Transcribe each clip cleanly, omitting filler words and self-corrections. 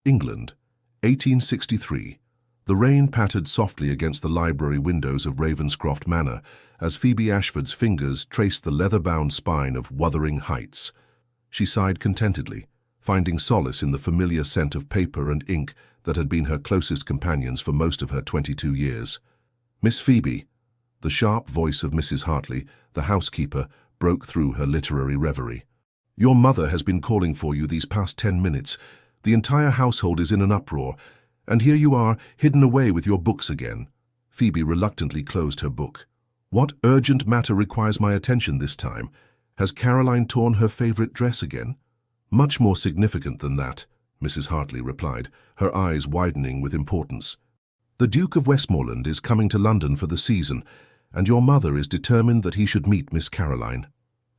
England, 1863. The rain pattered softly against the library windows of Ravenscroft Manor as Phoebe Ashford's fingers traced the leather-bound spine of Wuthering Heights. She sighed contentedly, finding solace in the familiar scent of paper and ink that had been her closest companions for most of her 22 years. "Miss Phoebe," the sharp voice of Mrs. Hartley, the housekeeper, broke through her literary reverie. "Your mother has been calling for you these past 10 minutes. The entire household is in an uproar, and here you are, hidden away with your books again." Phoebe reluctantly closed her book. "What urgent matter requires my attention this time? Has Caroline torn her favorite dress again?" "Much more significant than that," Mrs. Hartley replied, her eyes widening with importance. "The Duke of Westmoreland is coming to London for the season, and your mother is determined that he should meet Miss Caroline."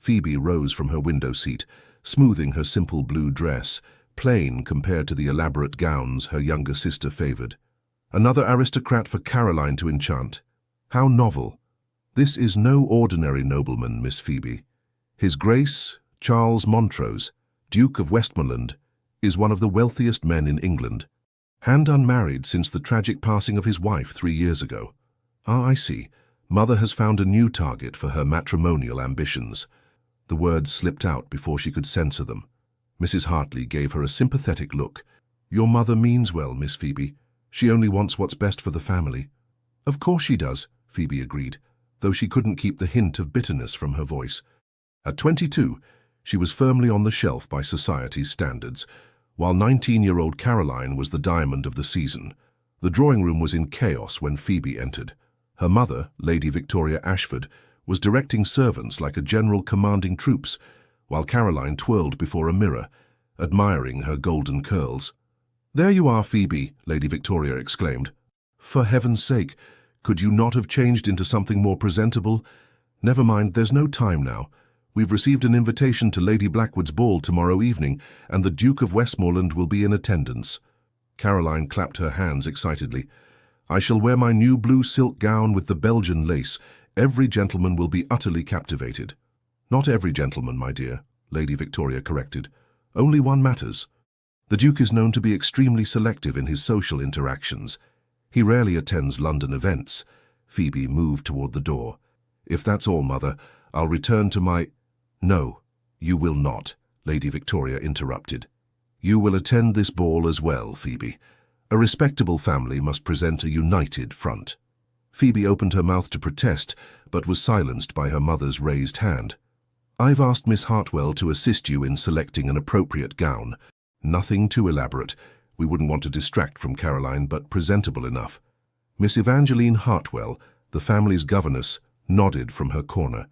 Phoebe rose from her window seat, smoothing her simple blue dress, plain compared to the elaborate gowns her younger sister favored. "Another aristocrat for Caroline to enchant. How novel. This is no ordinary nobleman, Miss Phoebe. His Grace, Charles Montrose, Duke of Westmoreland, is one of the wealthiest men in England, and unmarried since the tragic passing of his wife 3 years ago. Ah, I see. Mother has found a new target for her matrimonial ambitions." The words slipped out before she could censor them. Mrs. Hartley gave her a sympathetic look. "Your mother means well, Miss Phoebe. She only wants what's best for the family." "Of course she does," Phoebe agreed, though she couldn't keep the hint of bitterness from her voice. At 22, she was firmly on the shelf by society's standards, while 19-year-old Caroline was the diamond of the season. The drawing room was in chaos when Phoebe entered. Her mother, Lady Victoria Ashford, was directing servants like a general commanding troops, while Caroline twirled before a mirror, admiring her golden curls. "There you are, Phoebe," Lady Victoria exclaimed. "For heaven's sake, could you not have changed into something more presentable? Never mind, there's no time now. We've received an invitation to Lady Blackwood's ball tomorrow evening, and the Duke of Westmoreland will be in attendance." Caroline clapped her hands excitedly. "I shall wear my new blue silk gown with the Belgian lace. Every gentleman will be utterly captivated." "Not every gentleman, my dear," Lady Victoria corrected. "Only one matters. The Duke is known to be extremely selective in his social interactions. He rarely attends London events." Phoebe moved toward the door. "If that's all, Mother, I'll return to my—" "No, you will not," Lady Victoria interrupted. "You will attend this ball as well, Phoebe. A respectable family must present a united front." Phoebe opened her mouth to protest, but was silenced by her mother's raised hand. "I've asked Miss Hartwell to assist you in selecting an appropriate gown. Nothing too elaborate. We wouldn't want to distract from Caroline, but presentable enough." Miss Evangeline Hartwell, the family's governess, nodded from her corner.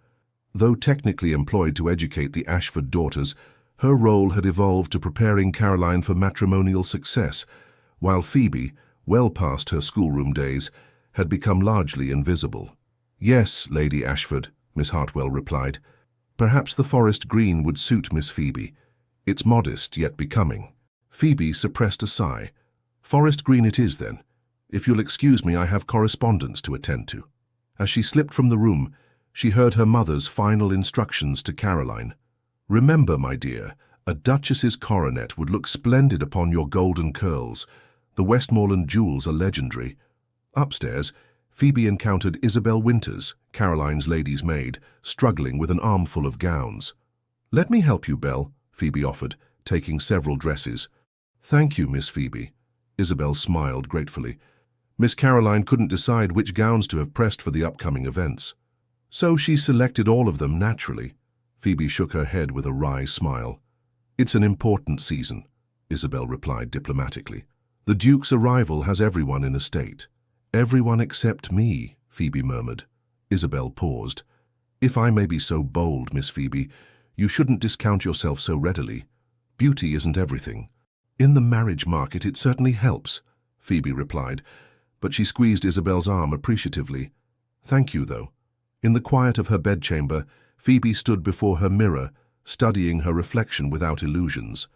Though technically employed to educate the Ashford daughters, her role had evolved to preparing Caroline for matrimonial success, while Phoebe, well past her schoolroom days, had become largely invisible. "Yes, Lady Ashford," Miss Hartwell replied. "Perhaps the forest green would suit Miss Phoebe. It's modest yet becoming." Phoebe suppressed a sigh. "Forest green it is, then. If you'll excuse me, I have correspondence to attend to." As she slipped from the room, she heard her mother's final instructions to Caroline. "Remember, my dear, a duchess's coronet would look splendid upon your golden curls. The Westmoreland jewels are legendary." Upstairs, Phoebe encountered Isabel Winters, Caroline's lady's maid, struggling with an armful of gowns. "Let me help you, Belle," Phoebe offered, taking several dresses. "Thank you, Miss Phoebe." Isabel smiled gratefully. Miss Caroline couldn't decide which gowns to have pressed for the upcoming events. "So she selected all of them, naturally." Phoebe shook her head with a wry smile. "It's an important season," Isabel replied diplomatically. "The Duke's arrival has everyone in a state." "Everyone except me," Phoebe murmured. Isabel paused. "If I may be so bold, Miss Phoebe, you shouldn't discount yourself so readily. Beauty isn't everything." "In the marriage market it certainly helps," Phoebe replied, but she squeezed Isabel's arm appreciatively. "Thank you, though." In the quiet of her bedchamber, Phoebe stood before her mirror, studying her reflection without illusions.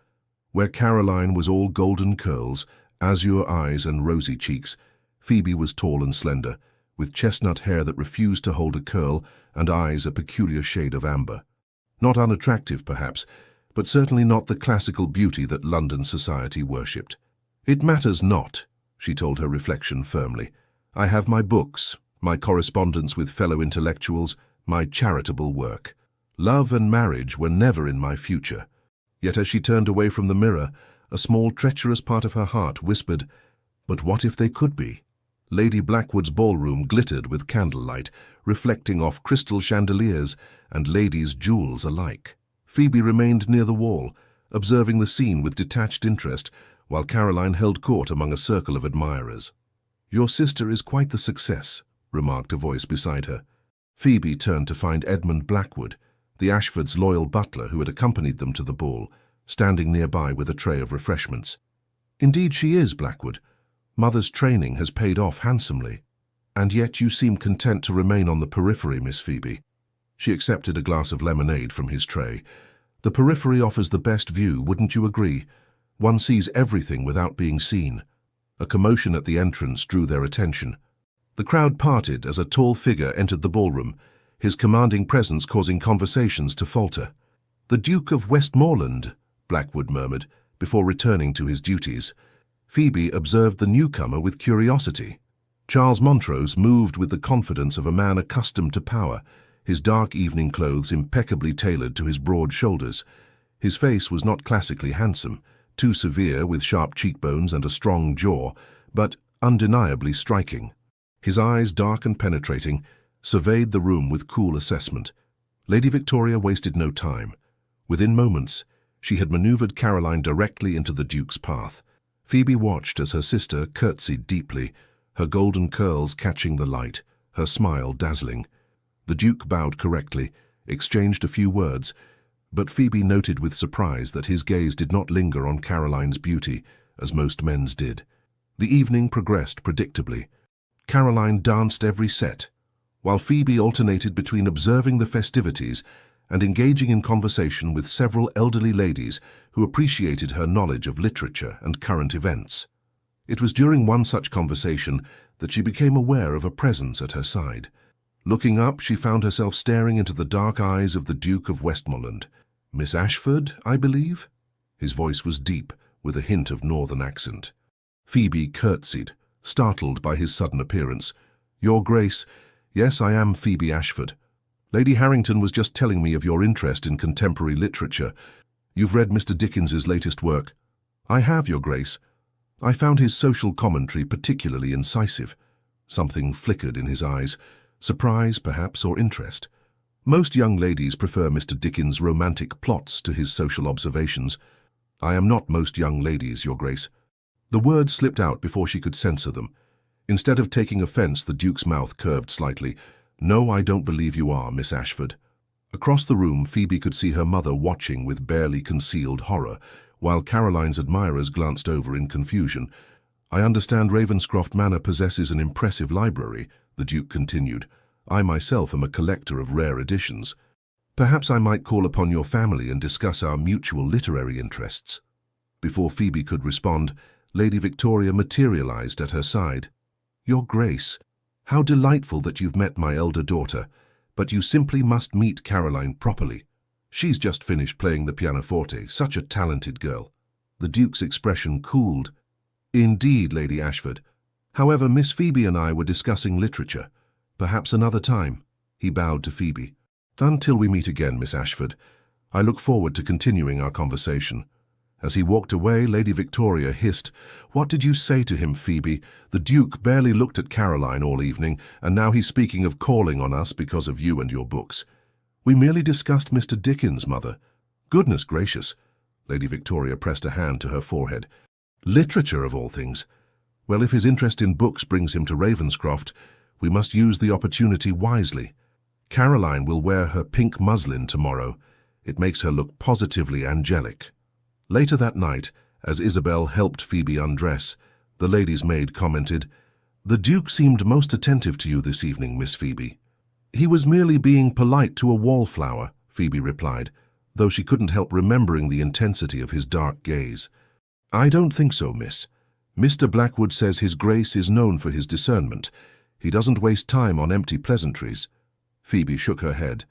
Where Caroline was all golden curls, azure eyes and rosy cheeks, Phoebe was tall and slender, with chestnut hair that refused to hold a curl and eyes a peculiar shade of amber. Not unattractive, perhaps, but certainly not the classical beauty that London society worshipped. "It matters not," she told her reflection firmly. "I have my books, my correspondence with fellow intellectuals, my charitable work. Love and marriage were never in my future." Yet as she turned away from the mirror, a small treacherous part of her heart whispered, "But what if they could be?" Lady Blackwood's ballroom glittered with candlelight, reflecting off crystal chandeliers and ladies' jewels alike. Phoebe remained near the wall, observing the scene with detached interest, while Caroline held court among a circle of admirers. "Your sister is quite the success," remarked a voice beside her. Phoebe turned to find Edmund Blackwood, the Ashfords' loyal butler who had accompanied them to the ball, standing nearby with a tray of refreshments. "Indeed she is, Blackwood. Mother's training has paid off handsomely. And yet you seem content to remain on the periphery, Miss Phoebe." She accepted a glass of lemonade from his tray. "The periphery offers the best view, wouldn't you agree? One sees everything without being seen." A commotion at the entrance drew their attention. The crowd parted as a tall figure entered the ballroom, his commanding presence causing conversations to falter. "The Duke of Westmoreland," Blackwood murmured, before returning to his duties. Phoebe observed the newcomer with curiosity. Charles Montrose moved with the confidence of a man accustomed to power, his dark evening clothes impeccably tailored to his broad shoulders. His face was not classically handsome, too severe with sharp cheekbones and a strong jaw, but undeniably striking. His eyes, dark and penetrating, surveyed the room with cool assessment. Lady Victoria wasted no time. Within moments, she had maneuvered Caroline directly into the Duke's path. Phoebe watched as her sister curtsied deeply, her golden curls catching the light, her smile dazzling. The Duke bowed correctly, exchanged a few words, but Phoebe noted with surprise that his gaze did not linger on Caroline's beauty, as most men's did. The evening progressed predictably. Caroline danced every set, while Phoebe alternated between observing the festivities and engaging in conversation with several elderly ladies who appreciated her knowledge of literature and current events. It was during one such conversation that she became aware of a presence at her side. Looking up, she found herself staring into the dark eyes of the Duke of Westmoreland. "Miss Ashford, I believe?" His voice was deep, with a hint of northern accent. Phoebe curtsied, startled by his sudden appearance. "Your Grace, yes, I am Phoebe Ashford. Lady Harrington was just telling me of your interest in contemporary literature. You've read Mr. Dickens's latest work." "I have, Your Grace. I found his social commentary particularly incisive." Something flickered in his eyes, surprise, perhaps, or interest. "Most young ladies prefer Mr. Dickens' romantic plots to his social observations. I am not most young ladies, Your Grace." The words slipped out before she could censor them. Instead of taking offense, the Duke's mouth curved slightly. "No, I don't believe you are, Miss Ashford." Across the room, Phoebe could see her mother watching with barely concealed horror, while Caroline's admirers glanced over in confusion. "I understand Ravenscroft Manor possesses an impressive library," the Duke continued. "I myself am a collector of rare editions. Perhaps I might call upon your family and discuss our mutual literary interests." Before Phoebe could respond, Lady Victoria materialized at her side. "Your Grace, how delightful that you've met my elder daughter, but you simply must meet Caroline properly. She's just finished playing the pianoforte, such a talented girl." The Duke's expression cooled. "Indeed, Lady Ashford. However, Miss Phoebe and I were discussing literature. Perhaps another time." He bowed to Phoebe. "Until we meet again, Miss Ashford. I look forward to continuing our conversation." As he walked away, Lady Victoria hissed, "What did you say to him, Phoebe? The Duke barely looked at Caroline all evening, and now he's speaking of calling on us because of you and your books." "We merely discussed Mr. Dickens, Mother." "Goodness gracious." Lady Victoria pressed a hand to her forehead. "Literature, of all things. Well, if his interest in books brings him to Ravenscroft, we must use the opportunity wisely. Caroline will wear her pink muslin tomorrow. It makes her look positively angelic." Later that night, as Isabel helped Phoebe undress, the lady's maid commented, "The Duke seemed most attentive to you this evening, Miss Phoebe." "He was merely being polite to a wallflower," Phoebe replied, though she couldn't help remembering the intensity of his dark gaze. "I don't think so, miss. Mr. Blackwood says his Grace is known for his discernment. He doesn't waste time on empty pleasantries." Phoebe shook her head.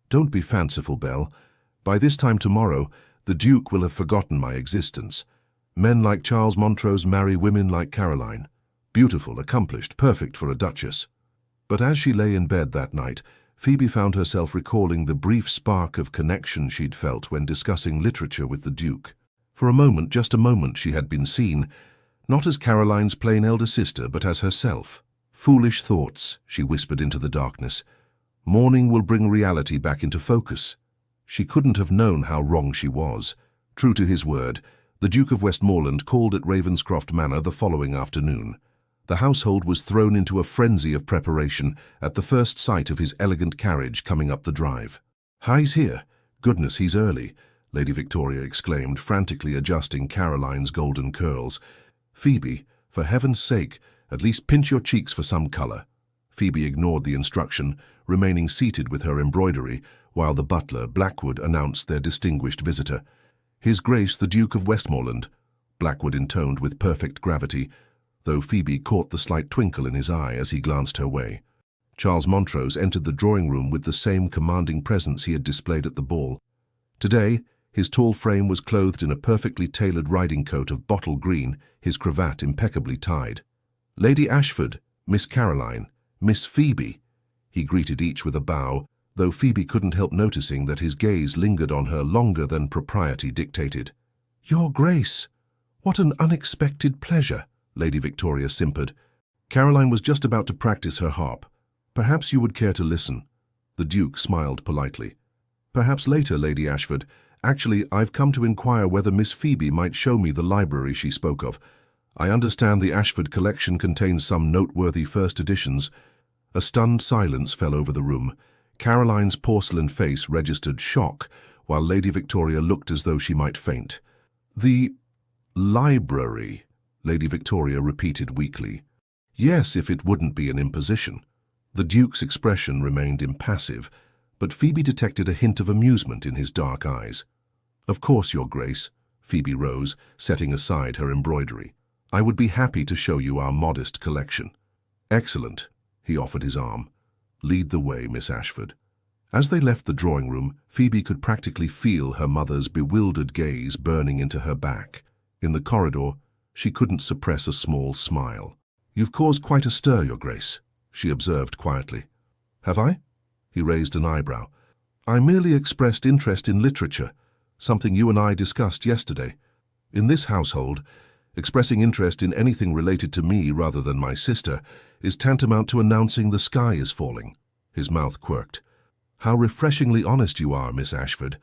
"Don't be fanciful, Belle. By this time tomorrow, the Duke will have forgotten my existence. Men like Charles Montrose marry women like Caroline. Beautiful, accomplished, perfect for a duchess. But as she lay in bed that night, Phoebe found herself recalling the brief spark of connection she'd felt when discussing literature with the Duke. For a moment, just a moment, she had been seen, not as Caroline's plain elder sister, but as herself. "Foolish thoughts," she whispered into the darkness. "Morning will bring reality back into focus." She couldn't have known how wrong she was. True to his word, the Duke of Westmoreland called at Ravenscroft Manor the following afternoon. The household was thrown into a frenzy of preparation at the first sight of his elegant carriage coming up the drive. "He's here. Goodness, he's early," Lady Victoria exclaimed, frantically adjusting Caroline's golden curls. "Phoebe, for heaven's sake, at least pinch your cheeks for some colour." Phoebe ignored the instruction, remaining seated with her embroidery, while the butler, Blackwood, announced their distinguished visitor. "His Grace the Duke of Westmoreland," Blackwood intoned with perfect gravity, though Phoebe caught the slight twinkle in his eye as he glanced her way. Charles Montrose entered the drawing-room with the same commanding presence he had displayed at the ball. Today, his tall frame was clothed in a perfectly tailored riding coat of bottle green, his cravat impeccably tied. "Lady Ashford, Miss Caroline, Miss Phoebe," he greeted each with a bow, though Phoebe couldn't help noticing that his gaze lingered on her longer than propriety dictated. "Your Grace, what an unexpected pleasure," Lady Victoria simpered. Caroline was just about to practice her harp. "Perhaps you would care to listen." The Duke smiled politely. "Perhaps later, Lady Ashford. Actually, I've come to inquire whether Miss Phoebe might show me the library she spoke of. I understand the Ashford collection contains some noteworthy first editions." A stunned silence fell over the room. Caroline's porcelain face registered shock, while Lady Victoria looked as though she might faint. "The library," Lady Victoria repeated weakly. "Yes, if it wouldn't be an imposition." The Duke's expression remained impassive, but Phoebe detected a hint of amusement in his dark eyes. "Of course, Your Grace." Phoebe rose, setting aside her embroidery. "I would be happy to show you our modest collection." "Excellent." He offered his arm. "Lead the way, Miss Ashford." As they left the drawing-room, Phoebe could practically feel her mother's bewildered gaze burning into her back. In the corridor, she couldn't suppress a small smile. "You've caused quite a stir, Your Grace," she observed quietly. "Have I?" He raised an eyebrow. "I merely expressed interest in literature, something you and I discussed yesterday. In this household, expressing interest in anything related to me rather than my sister is tantamount to announcing the sky is falling." His mouth quirked. "How refreshingly honest you are, Miss Ashford.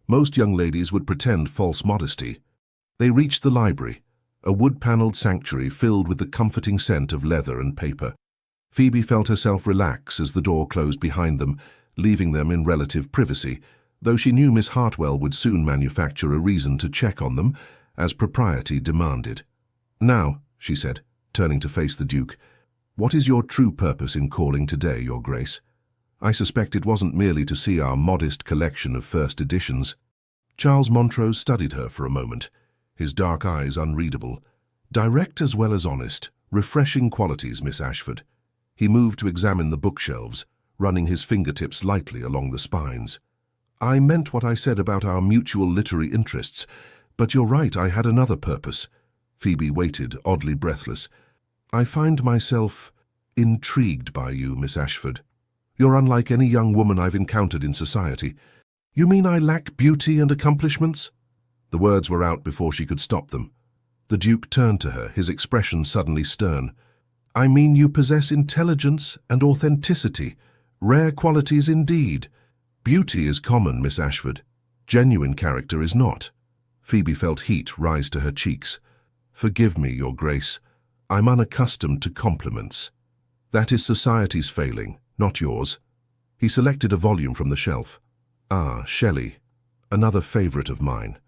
Most young ladies would pretend false modesty." They reached the library, a wood-panelled sanctuary filled with the comforting scent of leather and paper. Phoebe felt herself relax as the door closed behind them, leaving them in relative privacy, though she knew Miss Hartwell would soon manufacture a reason to check on them, as propriety demanded. "Now," she said, turning to face the Duke, "what is your true purpose in calling today, Your Grace? I suspect it wasn't merely to see our modest collection of first editions." Charles Montrose studied her for a moment, his dark eyes unreadable. "Direct as well as honest, refreshing qualities, Miss Ashford." He moved to examine the bookshelves, running his fingertips lightly along the spines. "I meant what I said about our mutual literary interests, but you're right, I had another purpose." Phoebe waited, oddly breathless. "I find myself intrigued by you, Miss Ashford. You're unlike any young woman I've encountered in society." "You mean I lack beauty and accomplishments?" The words were out before she could stop them. The Duke turned to her, his expression suddenly stern. "I mean you possess intelligence and authenticity, rare qualities indeed. Beauty is common, Miss Ashford. Genuine character is not." Phoebe felt heat rise to her cheeks. "Forgive me, Your Grace. I'm unaccustomed to compliments. That is society's failing, not yours." He selected a volume from the shelf. "Ah, Shelley, another favourite of mine."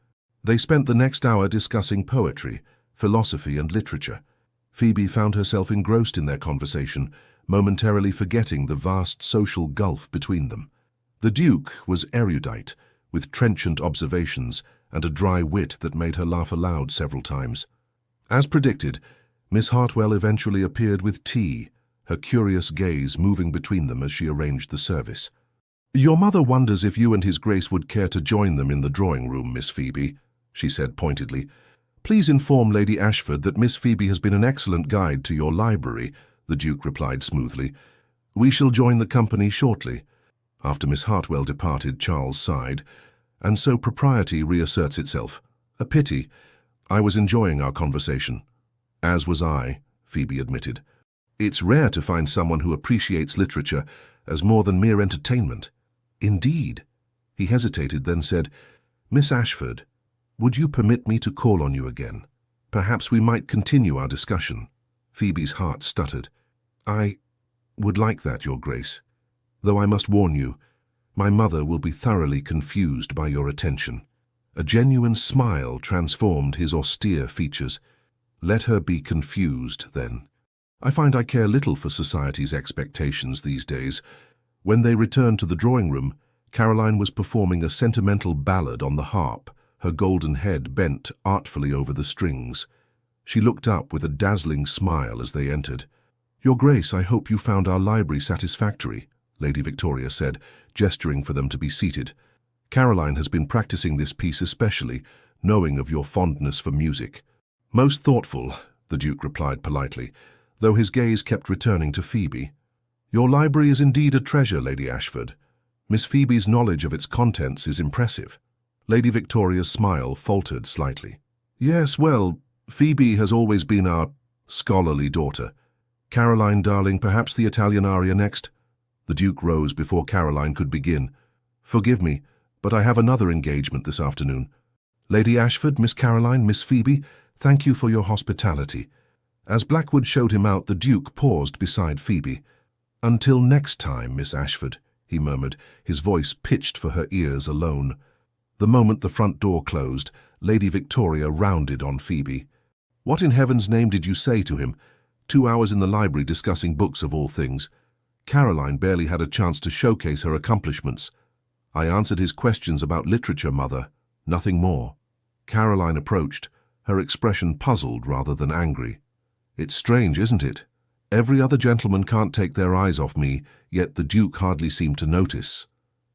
They spent the next hour discussing poetry, philosophy and literature. Phoebe found herself engrossed in their conversation, momentarily forgetting the vast social gulf between them. The Duke was erudite, with trenchant observations and a dry wit that made her laugh aloud several times. As predicted, Miss Hartwell eventually appeared with tea, her curious gaze moving between them as she arranged the service. "Your mother wonders if you and His Grace would care to join them in the drawing-room, Miss Phoebe," she said pointedly. "Please inform Lady Ashford that Miss Phoebe has been an excellent guide to your library," the Duke replied smoothly. "We shall join the company shortly." After Miss Hartwell departed, Charles sighed. "And so propriety reasserts itself. A pity. I was enjoying our conversation." "As was I," Phoebe admitted. "It's rare to find someone who appreciates literature as more than mere entertainment." "Indeed." He hesitated, then said, "Miss Ashford, would you permit me to call on you again? Perhaps we might continue our discussion." Phoebe's heart stuttered. "I would like that, Your Grace. Though I must warn you, my mother will be thoroughly confused by your attention." A genuine smile transformed his austere features. "Let her be confused, then. I find I care little for society's expectations these days." When they returned to the drawing room, Caroline was performing a sentimental ballad on the harp, her golden head bent artfully over the strings. She looked up with a dazzling smile as they entered. "Your Grace, I hope you found our library satisfactory," Lady Victoria said, gesturing for them to be seated. "Caroline has been practicing this piece especially, knowing of your fondness for music." "Most thoughtful," the Duke replied politely, though his gaze kept returning to Phoebe. "Your library is indeed a treasure, Lady Ashford. Miss Phoebe's knowledge of its contents is impressive." Lady Victoria's smile faltered slightly. "Yes, well, Phoebe has always been our scholarly daughter. Caroline, darling, perhaps the Italian aria next?" The Duke rose before Caroline could begin. "Forgive me, but I have another engagement this afternoon. Lady Ashford, Miss Caroline, Miss Phoebe, thank you for your hospitality." As Blackwood showed him out, the Duke paused beside Phoebe. "Until next time, Miss Ashford," he murmured, his voice pitched for her ears alone. The moment the front door closed, Lady Victoria rounded on Phoebe. "What in heaven's name did you say to him? 2 hours in the library discussing books of all things." Caroline barely had a chance to showcase her accomplishments. "I answered his questions about literature, Mother. Nothing more." Caroline approached, her expression puzzled rather than angry. "It's strange, isn't it? Every other gentleman can't take their eyes off me, yet the Duke hardly seemed to notice."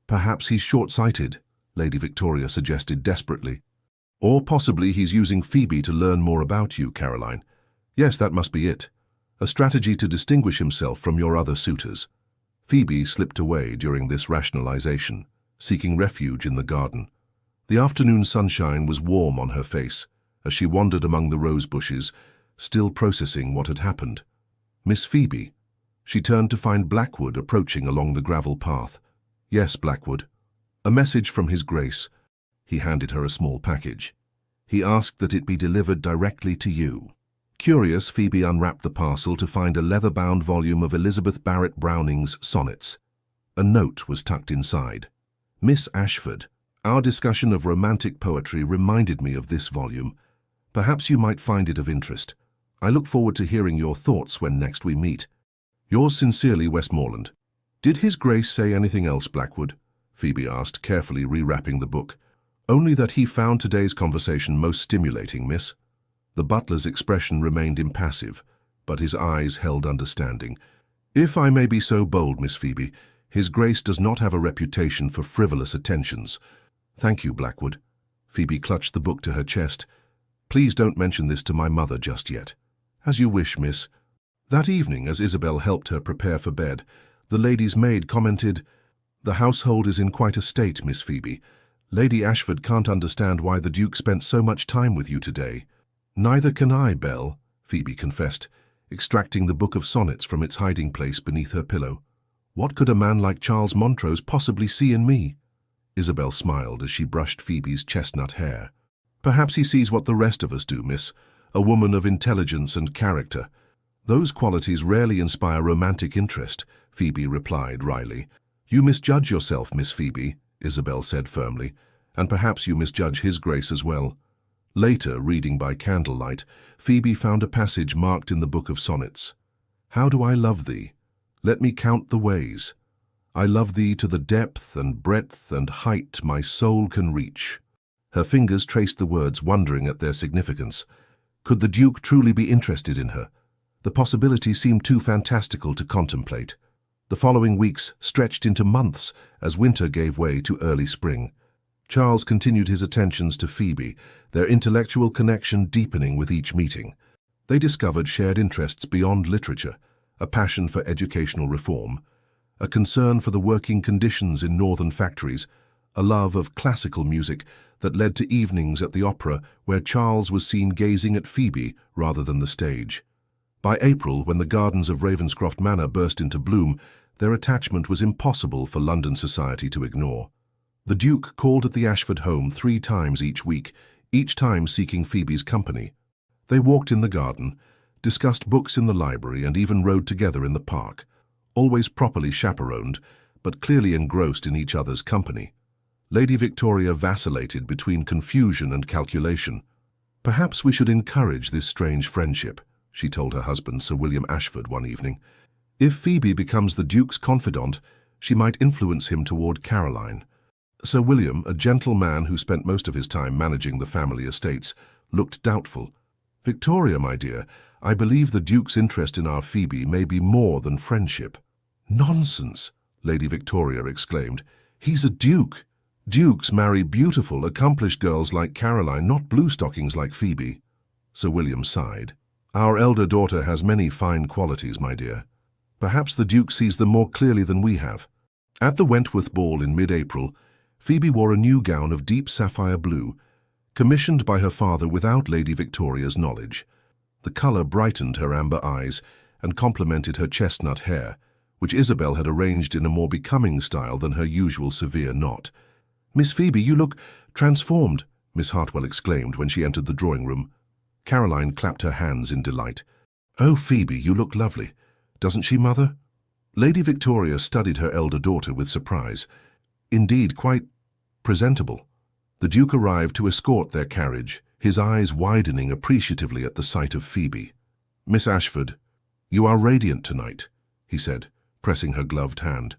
"Perhaps he's short-sighted," Lady Victoria suggested desperately. "Or possibly he's using Phoebe to learn more about you, Caroline. Yes, that must be it. A strategy to distinguish himself from your other suitors." Phoebe slipped away during this rationalization, seeking refuge in the garden. The afternoon sunshine was warm on her face as she wandered among the rose bushes, still processing what had happened. "Miss Phoebe." She turned to find Blackwood approaching along the gravel path. "Yes, Blackwood." "A message from His Grace." He handed her a small package. "He asked that it be delivered directly to you." Curious, Phoebe unwrapped the parcel to find a leather-bound volume of Elizabeth Barrett Browning's sonnets. A note was tucked inside. "Miss Ashford, our discussion of romantic poetry reminded me of this volume. Perhaps you might find it of interest. I look forward to hearing your thoughts when next we meet. Yours sincerely, Westmoreland." "Did His Grace say anything else, Blackwood?" Phoebe asked, carefully rewrapping the book. "Only that he found today's conversation most stimulating, miss." The butler's expression remained impassive, but his eyes held understanding. "If I may be so bold, Miss Phoebe, His Grace does not have a reputation for frivolous attentions." "Thank you, Blackwood." Phoebe clutched the book to her chest. "Please don't mention this to my mother just yet." "As you wish, miss." That evening, as Isabel helped her prepare for bed, the lady's maid commented, "The household is in quite a state, Miss Phoebe. Lady Ashford can't understand why the Duke spent so much time with you today." "Neither can I, Belle," Phoebe confessed, extracting the book of sonnets from its hiding place beneath her pillow. "What could a man like Charles Montrose possibly see in me?" Isabel smiled as she brushed Phoebe's chestnut hair. "Perhaps he sees what the rest of us do, miss, a woman of intelligence and character." "Those qualities rarely inspire romantic interest," Phoebe replied wryly. "You misjudge yourself, Miss Phoebe," Isabel said firmly, "and perhaps you misjudge His Grace as well." Later, reading by candlelight, Phoebe found a passage marked in the book of sonnets. "How do I love thee? Let me count the ways. I love thee to the depth and breadth and height my soul can reach." Her fingers traced the words, wondering at their significance. Could the Duke truly be interested in her? The possibility seemed too fantastical to contemplate. The following weeks stretched into months as winter gave way to early spring. Charles continued his attentions to Phoebe, their intellectual connection deepening with each meeting. They discovered shared interests beyond literature, a passion for educational reform, a concern for the working conditions in northern factories, a love of classical music that led to evenings at the opera where Charles was seen gazing at Phoebe rather than the stage. By April, when the gardens of Ravenscroft Manor burst into bloom, their attachment was impossible for London society to ignore. The Duke called at the Ashford home 3 times each week, each time seeking Phoebe's company. They walked in the garden, discussed books in the library, and even rode together in the park, always properly chaperoned, but clearly engrossed in each other's company. Lady Victoria vacillated between confusion and calculation. "Perhaps we should encourage this strange friendship," she told her husband, Sir William Ashford, one evening. "If Phoebe becomes the Duke's confidant, she might influence him toward Caroline." Sir William, a gentle man who spent most of his time managing the family estates, looked doubtful. "Victoria, my dear, I believe the Duke's interest in our Phoebe may be more than friendship." "Nonsense," Lady Victoria exclaimed. "He's a Duke. Dukes marry beautiful, accomplished girls like Caroline, not bluestockings like Phoebe." Sir William sighed. "Our elder daughter has many fine qualities, my dear. Perhaps the Duke sees them more clearly than we have." At the Wentworth Ball in mid-April, Phoebe wore a new gown of deep sapphire blue, commissioned by her father without Lady Victoria's knowledge. The colour brightened her amber eyes and complemented her chestnut hair, which Isabel had arranged in a more becoming style than her usual severe knot. "Miss Phoebe, you look transformed," Miss Hartwell exclaimed when she entered the drawing-room. Caroline clapped her hands in delight. "Oh, Phoebe, you look lovely. Doesn't she, Mother?" Lady Victoria studied her elder daughter with surprise. Indeed, quite presentable. The Duke arrived to escort their carriage, his eyes widening appreciatively at the sight of Phoebe. "Miss Ashford, you are radiant tonight," he said, pressing her gloved hand.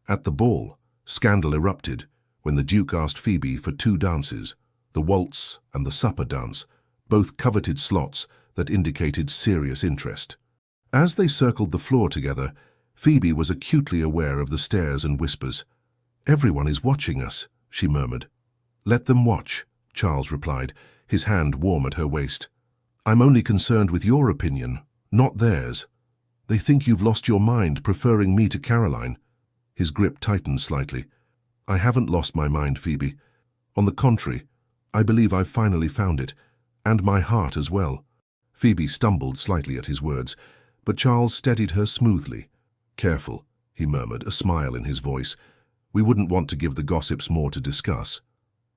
At the ball, scandal erupted when the Duke asked Phoebe for 2 dances, the waltz and the supper dance, both coveted slots that indicated serious interest. As they circled the floor together, Phoebe was acutely aware of the stares and whispers. "Everyone is watching us," she murmured. "Let them watch," Charles replied, his hand warm at her waist. "I'm only concerned with your opinion, not theirs. They think you've lost your mind, preferring me to Caroline." His grip tightened slightly. "I haven't lost my mind, Phoebe. On the contrary, I believe I've finally found it, and my heart as well." Phoebe stumbled slightly at his words, but Charles steadied her smoothly. "Careful," he murmured, a smile in his voice. "We wouldn't want to give the gossips more to discuss."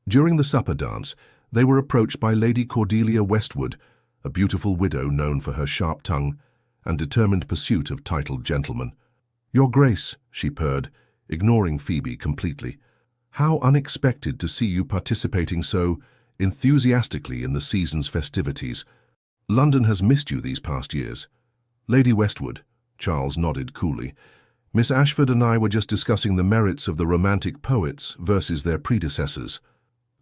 During the supper dance, they were approached by Lady Cordelia Westwood, a beautiful widow known for her sharp tongue and determined pursuit of titled gentlemen. "Your Grace," she purred, ignoring Phoebe completely. "How unexpected to see you participating so enthusiastically in the season's festivities. London has missed you these past years." "Lady Westwood," Charles nodded coolly, "Miss Ashford and I were just discussing the merits of the Romantic poets versus their predecessors."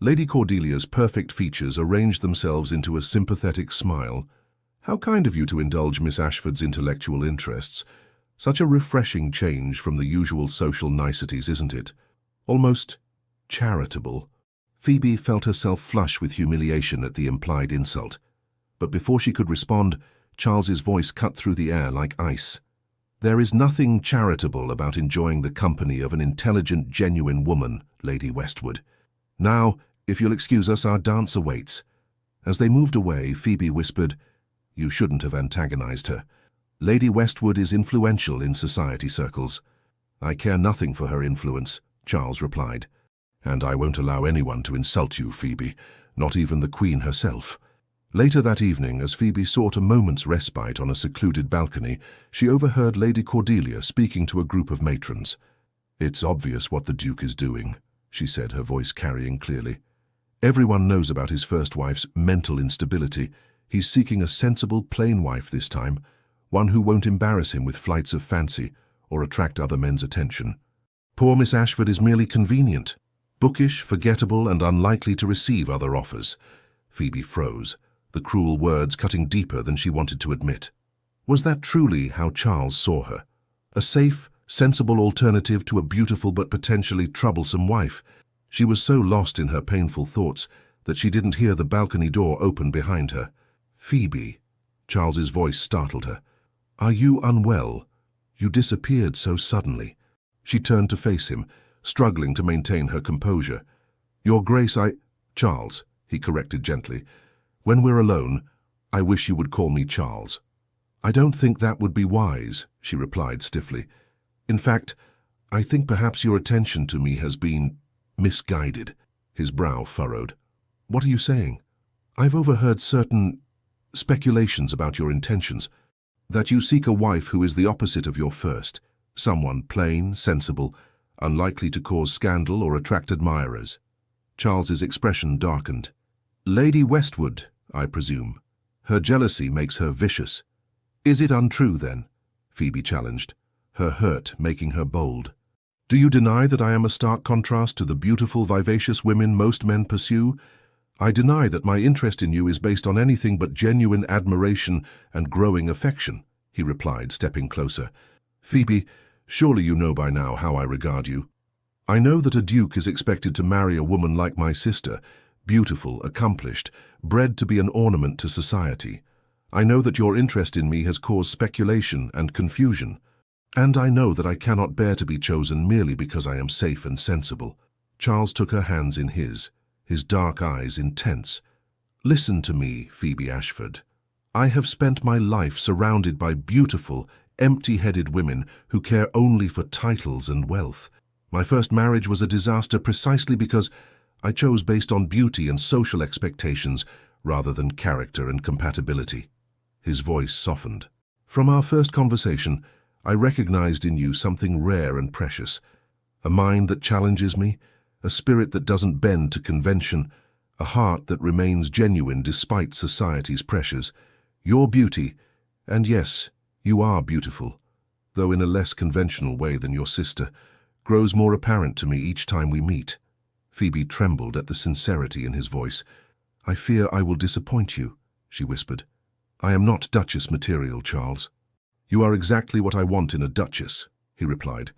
Lady Cordelia's perfect features arranged themselves into a sympathetic smile. "How kind of you to indulge Miss Ashford's intellectual interests. Such a refreshing change from the usual social niceties, isn't it? Almost charitable." Phoebe felt herself flush with humiliation at the implied insult. But before she could respond, Charles's voice cut through the air like ice. "There is nothing charitable about enjoying the company of an intelligent, genuine woman, Lady Westwood. Now, if you'll excuse us, our dance awaits." As they moved away, Phoebe whispered, "You shouldn't have antagonized her. Lady Westwood is influential in society circles." "I care nothing for her influence," Charles replied. "And I won't allow anyone to insult you, Phoebe, not even the Queen herself." Later that evening, as Phoebe sought a moment's respite on a secluded balcony, she overheard Lady Cordelia speaking to a group of matrons. "It's obvious what the Duke is doing," she said, her voice carrying clearly. "Everyone knows about his first wife's mental instability. He's seeking a sensible, plain wife this time, one who won't embarrass him with flights of fancy or attract other men's attention. Poor Miss Ashford is merely convenient, bookish, forgettable, and unlikely to receive other offers." Phoebe froze, the cruel words cutting deeper than she wanted to admit. Was that truly how Charles saw her? A safe, sensible alternative to a beautiful but potentially troublesome wife? She was so lost in her painful thoughts that she didn't hear the balcony door open behind her. "Phoebe," Charles's voice startled her. "Are you unwell? You disappeared so suddenly." She turned to face him, struggling to maintain her composure. "Your Grace, Charles," he corrected gently. "When we're alone, I wish you would call me Charles." "I don't think that would be wise," she replied stiffly. "In fact, I think perhaps your attention to me has been misguided." His brow furrowed. "What are you saying?" "I've overheard certain speculations about your intentions, that you seek a wife who is the opposite of your first, someone plain, sensible, unlikely to cause scandal or attract admirers." Charles's expression darkened. "Lady Westwood, I presume. Her jealousy makes her vicious." "Is it untrue, then?" Phoebe challenged, her hurt making her bold. "Do you deny that I am a stark contrast to the beautiful, vivacious women most men pursue?" "I deny that my interest in you is based on anything but genuine admiration and growing affection," he replied, stepping closer. "Phoebe, surely you know by now how I regard you. I know that a duke is expected to marry a woman like my sister, beautiful, accomplished, bred to be an ornament to society. I know that your interest in me has caused speculation and confusion. And I know that I cannot bear to be chosen merely because I am safe and sensible." Charles took her hands in his dark eyes intense. "Listen to me, Phoebe Ashford. I have spent my life surrounded by beautiful, empty-headed women who care only for titles and wealth. My first marriage was a disaster precisely because I chose based on beauty and social expectations rather than character and compatibility." His voice softened. "From our first conversation, I recognized in you something rare and precious, a mind that challenges me, a spirit that doesn't bend to convention, a heart that remains genuine despite society's pressures. Your beauty, and yes, you are beautiful, though in a less conventional way than your sister, grows more apparent to me each time we meet." Phoebe trembled at the sincerity in his voice. "I fear I will disappoint you," she whispered. "I am not Duchess material, Charles." "You are exactly what I want in a Duchess," he replied.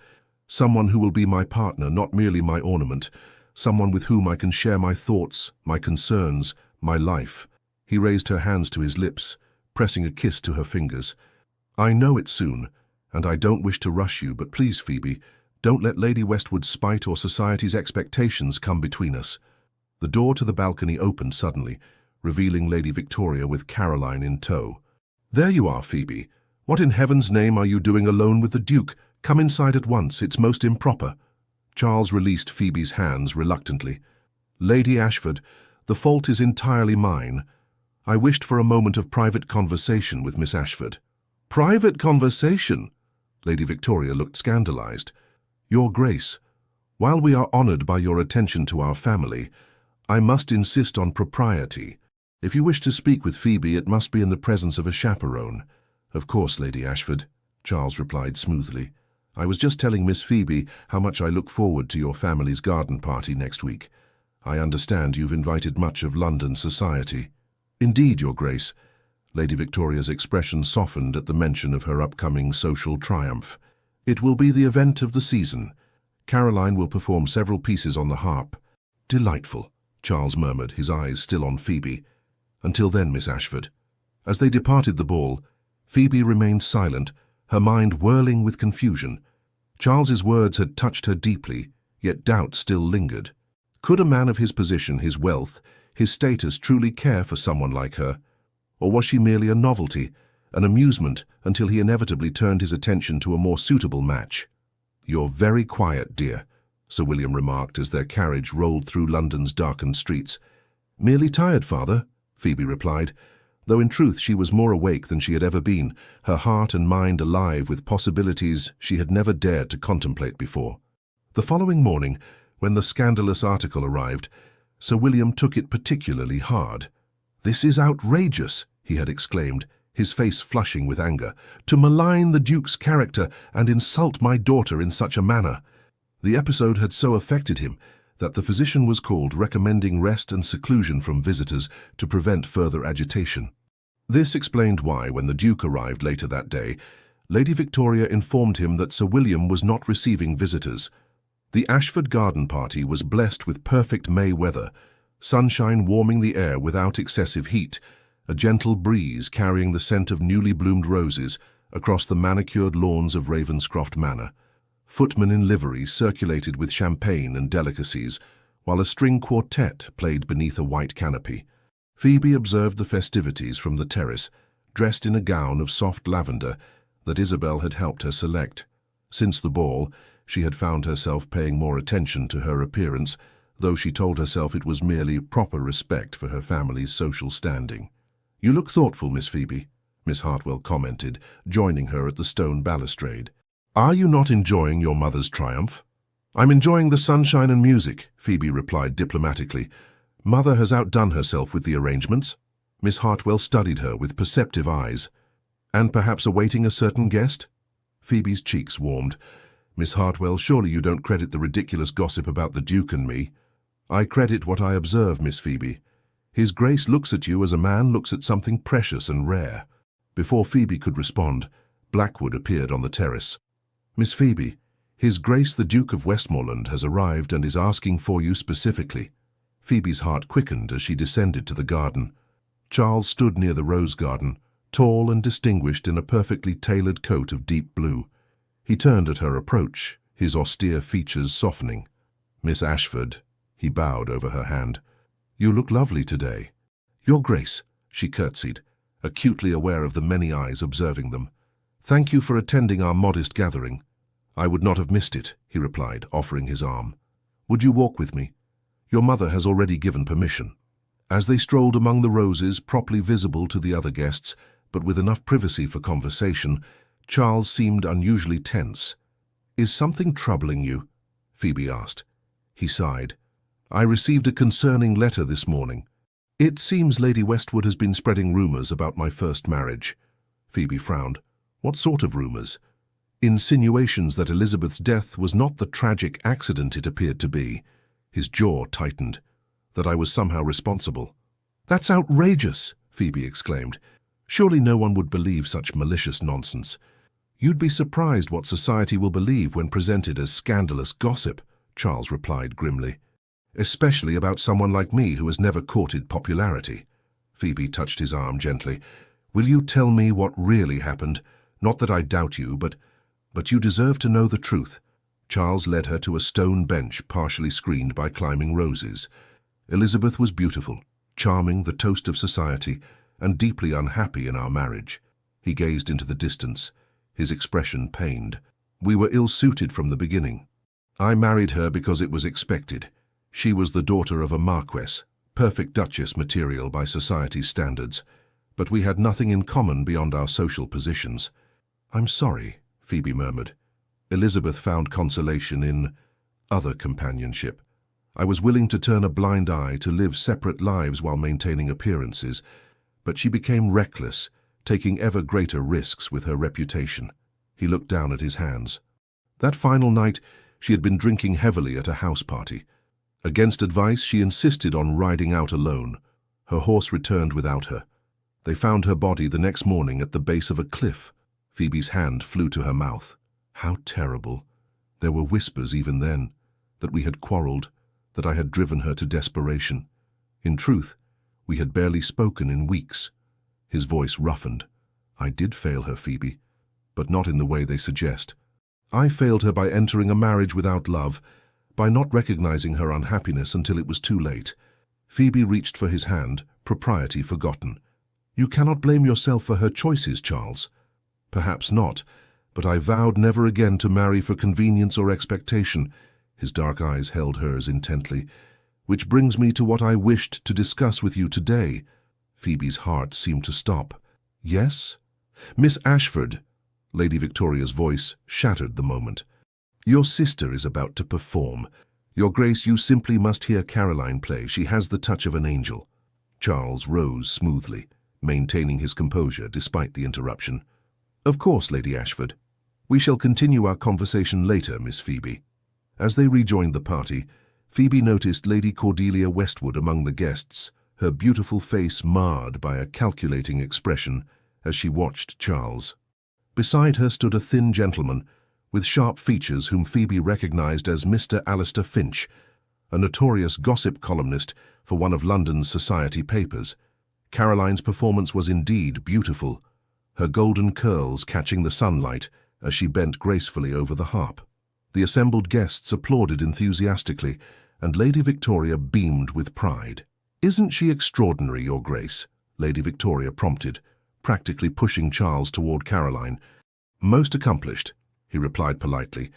"Someone who will be my partner, not merely my ornament. Someone with whom I can share my thoughts, my concerns, my life." He raised her hands to his lips, pressing a kiss to her fingers. "I know it soon, and I don't wish to rush you, but please, Phoebe, don't let Lady Westwood's spite or society's expectations come between us." The door to the balcony opened suddenly, revealing Lady Victoria with Caroline in tow. "There you are, Phoebe. What in heaven's name are you doing alone with the Duke? Come inside at once, it's most improper." Charles released Phoebe's hands reluctantly. "Lady Ashford, the fault is entirely mine. I wished for a moment of private conversation with Miss Ashford." "Private conversation?" Lady Victoria looked scandalized. "Your Grace, while we are honored by your attention to our family, I must insist on propriety. If you wish to speak with Phoebe, it must be in the presence of a chaperone." "Of course, Lady Ashford," Charles replied smoothly. "I was just telling Miss Phoebe how much I look forward to your family's garden party next week. I understand you've invited much of London society." "Indeed, Your Grace." Lady Victoria's expression softened at the mention of her upcoming social triumph. "It will be the event of the season. Caroline will perform several pieces on the harp." "Delightful," Charles murmured, his eyes still on Phoebe. "Until then, Miss Ashford." As they departed the ball, Phoebe remained silent, her mind whirling with confusion. Charles's words had touched her deeply, yet doubt still lingered. Could a man of his position, his wealth, his status truly care for someone like her? Or was she merely a novelty, an amusement, until he inevitably turned his attention to a more suitable match? "You're very quiet, dear," Sir William remarked as their carriage rolled through London's darkened streets. "Merely tired, father," Phoebe replied, though in truth she was more awake than she had ever been, her heart and mind alive with possibilities she had never dared to contemplate before. The following morning, when the scandalous article arrived, Sir William took it particularly hard. "This is outrageous," he had exclaimed, his face flushing with anger, "to malign the Duke's character and insult my daughter in such a manner." The episode had so affected him that the physician was called, recommending rest and seclusion from visitors to prevent further agitation. This explained why, when the Duke arrived later that day, Lady Victoria informed him that Sir William was not receiving visitors. The Ashford garden party was blessed with perfect May weather, sunshine warming the air without excessive heat, a gentle breeze carrying the scent of newly bloomed roses across the manicured lawns of Ravenscroft Manor. Footmen in livery circulated with champagne and delicacies, while a string quartet played beneath a white canopy. Phoebe observed the festivities from the terrace, dressed in a gown of soft lavender that Isabel had helped her select. Since the ball, she had found herself paying more attention to her appearance, though she told herself it was merely proper respect for her family's social standing. "You look thoughtful, Miss Phoebe," Miss Hartwell commented, joining her at the stone balustrade. "Are you not enjoying your mother's triumph?" "I'm enjoying the sunshine and music," Phoebe replied diplomatically. "Mother has outdone herself with the arrangements." Miss Hartwell studied her with perceptive eyes. "And perhaps awaiting a certain guest?" Phoebe's cheeks warmed. "Miss Hartwell, surely you don't credit the ridiculous gossip about the Duke and me?" "I credit what I observe, Miss Phoebe. His Grace looks at you as a man looks at something precious and rare." Before Phoebe could respond, Blackwood appeared on the terrace. "Miss Phoebe, His Grace the Duke of Westmoreland has arrived and is asking for you specifically." Phoebe's heart quickened as she descended to the garden. Charles stood near the rose garden, tall and distinguished in a perfectly tailored coat of deep blue. He turned at her approach, his austere features softening. "Miss Ashford," he bowed over her hand. "You look lovely today." "Your Grace," she curtsied, acutely aware of the many eyes observing them. "Thank you for attending our modest gathering." "I would not have missed it," he replied, offering his arm. "Would you walk with me? Your mother has already given permission." As they strolled among the roses, properly visible to the other guests, but with enough privacy for conversation, Charles seemed unusually tense. "Is something troubling you?" Phoebe asked. He sighed. "I received a concerning letter this morning. It seems Lady Westwood has been spreading rumors about my first marriage." Phoebe frowned. "What sort of rumors?" "Insinuations that Elizabeth's death was not the tragic accident it appeared to be." His jaw tightened. "That I was somehow responsible." "That's outrageous!" Phoebe exclaimed. "Surely no one would believe such malicious nonsense." "You'd be surprised what society will believe when presented as scandalous gossip," Charles replied grimly. "Especially about someone like me who has never courted popularity." Phoebe touched his arm gently. "Will you tell me what really happened? Not that I doubt you, but you deserve to know the truth." Charles led her to a stone bench partially screened by climbing roses. "Elizabeth was beautiful, charming, the toast of society, and deeply unhappy in our marriage." He gazed into the distance, his expression pained. "We were ill-suited from the beginning. I married her because it was expected. She was the daughter of a marquess, perfect duchess material by society's standards, but we had nothing in common beyond our social positions." "I'm sorry," Phoebe murmured. "Elizabeth found consolation in other companionship. I was willing to turn a blind eye to live separate lives while maintaining appearances, but she became reckless, taking ever greater risks with her reputation." He looked down at his hands. "That final night, she had been drinking heavily at a house party. Against advice, she insisted on riding out alone. Her horse returned without her. They found her body the next morning at the base of a cliff." Phoebe's hand flew to her mouth. How terrible. There were whispers even then, that we had quarreled, that I had driven her to desperation. In truth, we had barely spoken in weeks. His voice roughened. "I did fail her, Phoebe, but not in the way they suggest. I failed her by entering a marriage without love, by not recognizing her unhappiness until it was too late." Phoebe reached for his hand, propriety forgotten. "You cannot blame yourself for her choices, Charles." "Perhaps not, but I vowed never again to marry for convenience or expectation." His dark eyes held hers intently. "Which brings me to what I wished to discuss with you today." Phoebe's heart seemed to stop. "Yes?" "Miss Ashford," Lady Victoria's voice shattered the moment. "Your sister is about to perform. Your Grace, you simply must hear Caroline play. She has the touch of an angel." Charles rose smoothly, maintaining his composure despite the interruption. "Of course, Lady Ashford. We shall continue our conversation later, Miss Phoebe." As they rejoined the party, Phoebe noticed Lady Cordelia Westwood among the guests, her beautiful face marred by a calculating expression as she watched Charles. Beside her stood a thin gentleman, with sharp features whom Phoebe recognized as Mr. Alistair Finch, a notorious gossip columnist for one of London's society papers. Caroline's performance was indeed beautiful, her golden curls catching the sunlight as she bent gracefully over the harp. The assembled guests applauded enthusiastically, and Lady Victoria beamed with pride. "Isn't she extraordinary, Your Grace?" Lady Victoria prompted, practically pushing Charles toward Caroline. "Most accomplished," he replied politely,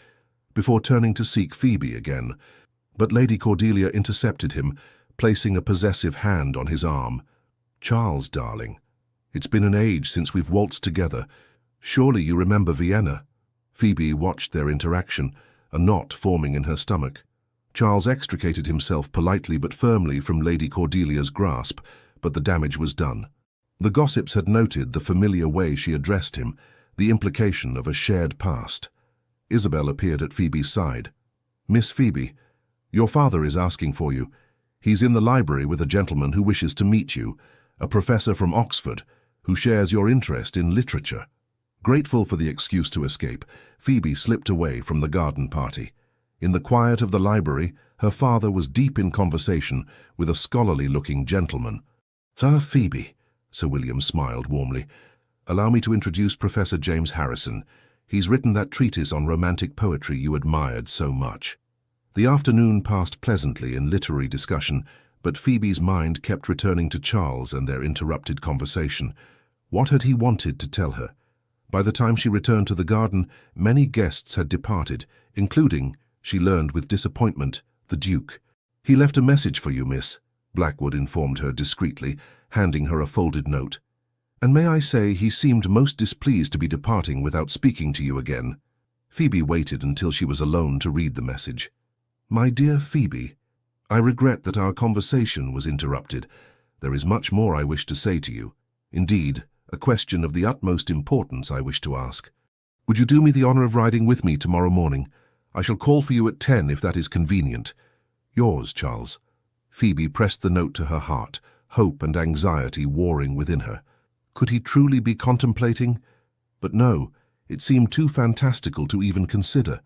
before turning to seek Phoebe again. But Lady Cordelia intercepted him, placing a possessive hand on his arm. "Charles, darling, it's been an age since we've waltzed together. Surely you remember Vienna?" Phoebe watched their interaction, a knot forming in her stomach. Charles extricated himself politely but firmly from Lady Cordelia's grasp, but the damage was done. The gossips had noted the familiar way she addressed him, the implication of a shared past. Isabel appeared at Phoebe's side. "Miss Phoebe, your father is asking for you. He's in the library with a gentleman who wishes to meet you, a professor from Oxford, who shares your interest in literature." Grateful for the excuse to escape, Phoebe slipped away from the garden party. In the quiet of the library, her father was deep in conversation with a scholarly-looking gentleman. "Sir Phoebe," Sir William smiled warmly, "allow me to introduce Professor James Harrison. He's written that treatise on romantic poetry you admired so much." The afternoon passed pleasantly in literary discussion, but Phoebe's mind kept returning to Charles and their interrupted conversation. What had he wanted to tell her? By the time she returned to the garden, many guests had departed, including, she learned with disappointment, the Duke. "He left a message for you, miss," Blackwood informed her discreetly, handing her a folded note. "And may I say he seemed most displeased to be departing without speaking to you again." Phoebe waited until she was alone to read the message. "My dear Phoebe, I regret that our conversation was interrupted. There is much more I wish to say to you. Indeed, a question of the utmost importance I wish to ask. Would you do me the honor of riding with me tomorrow morning? I shall call for you at 10 if that is convenient. Yours, Charles." Phoebe pressed the note to her heart, hope and anxiety warring within her. Could he truly be contemplating? But no, it seemed too fantastical to even consider.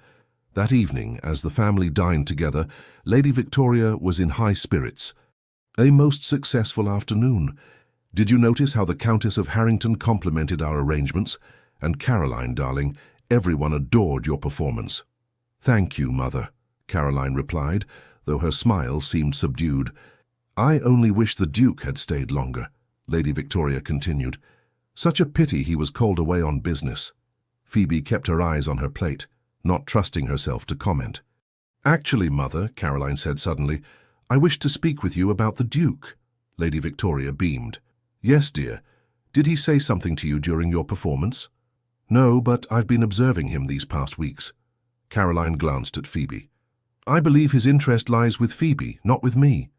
That evening, as the family dined together, Lady Victoria was in high spirits. "A most successful afternoon. Did you notice how the Countess of Harrington complimented our arrangements? And Caroline, darling, everyone adored your performance." "Thank you, Mother," Caroline replied, though her smile seemed subdued. "I only wish the Duke had stayed longer," Lady Victoria continued. "Such a pity he was called away on business." Phoebe kept her eyes on her plate, not trusting herself to comment. "Actually, Mother," Caroline said suddenly, "I wish to speak with you about the Duke." Lady Victoria beamed. "Yes, dear. Did he say something to you during your performance?" "No, but I've been observing him these past weeks." Caroline glanced at Phoebe. "I believe his interest lies with Phoebe, not with me."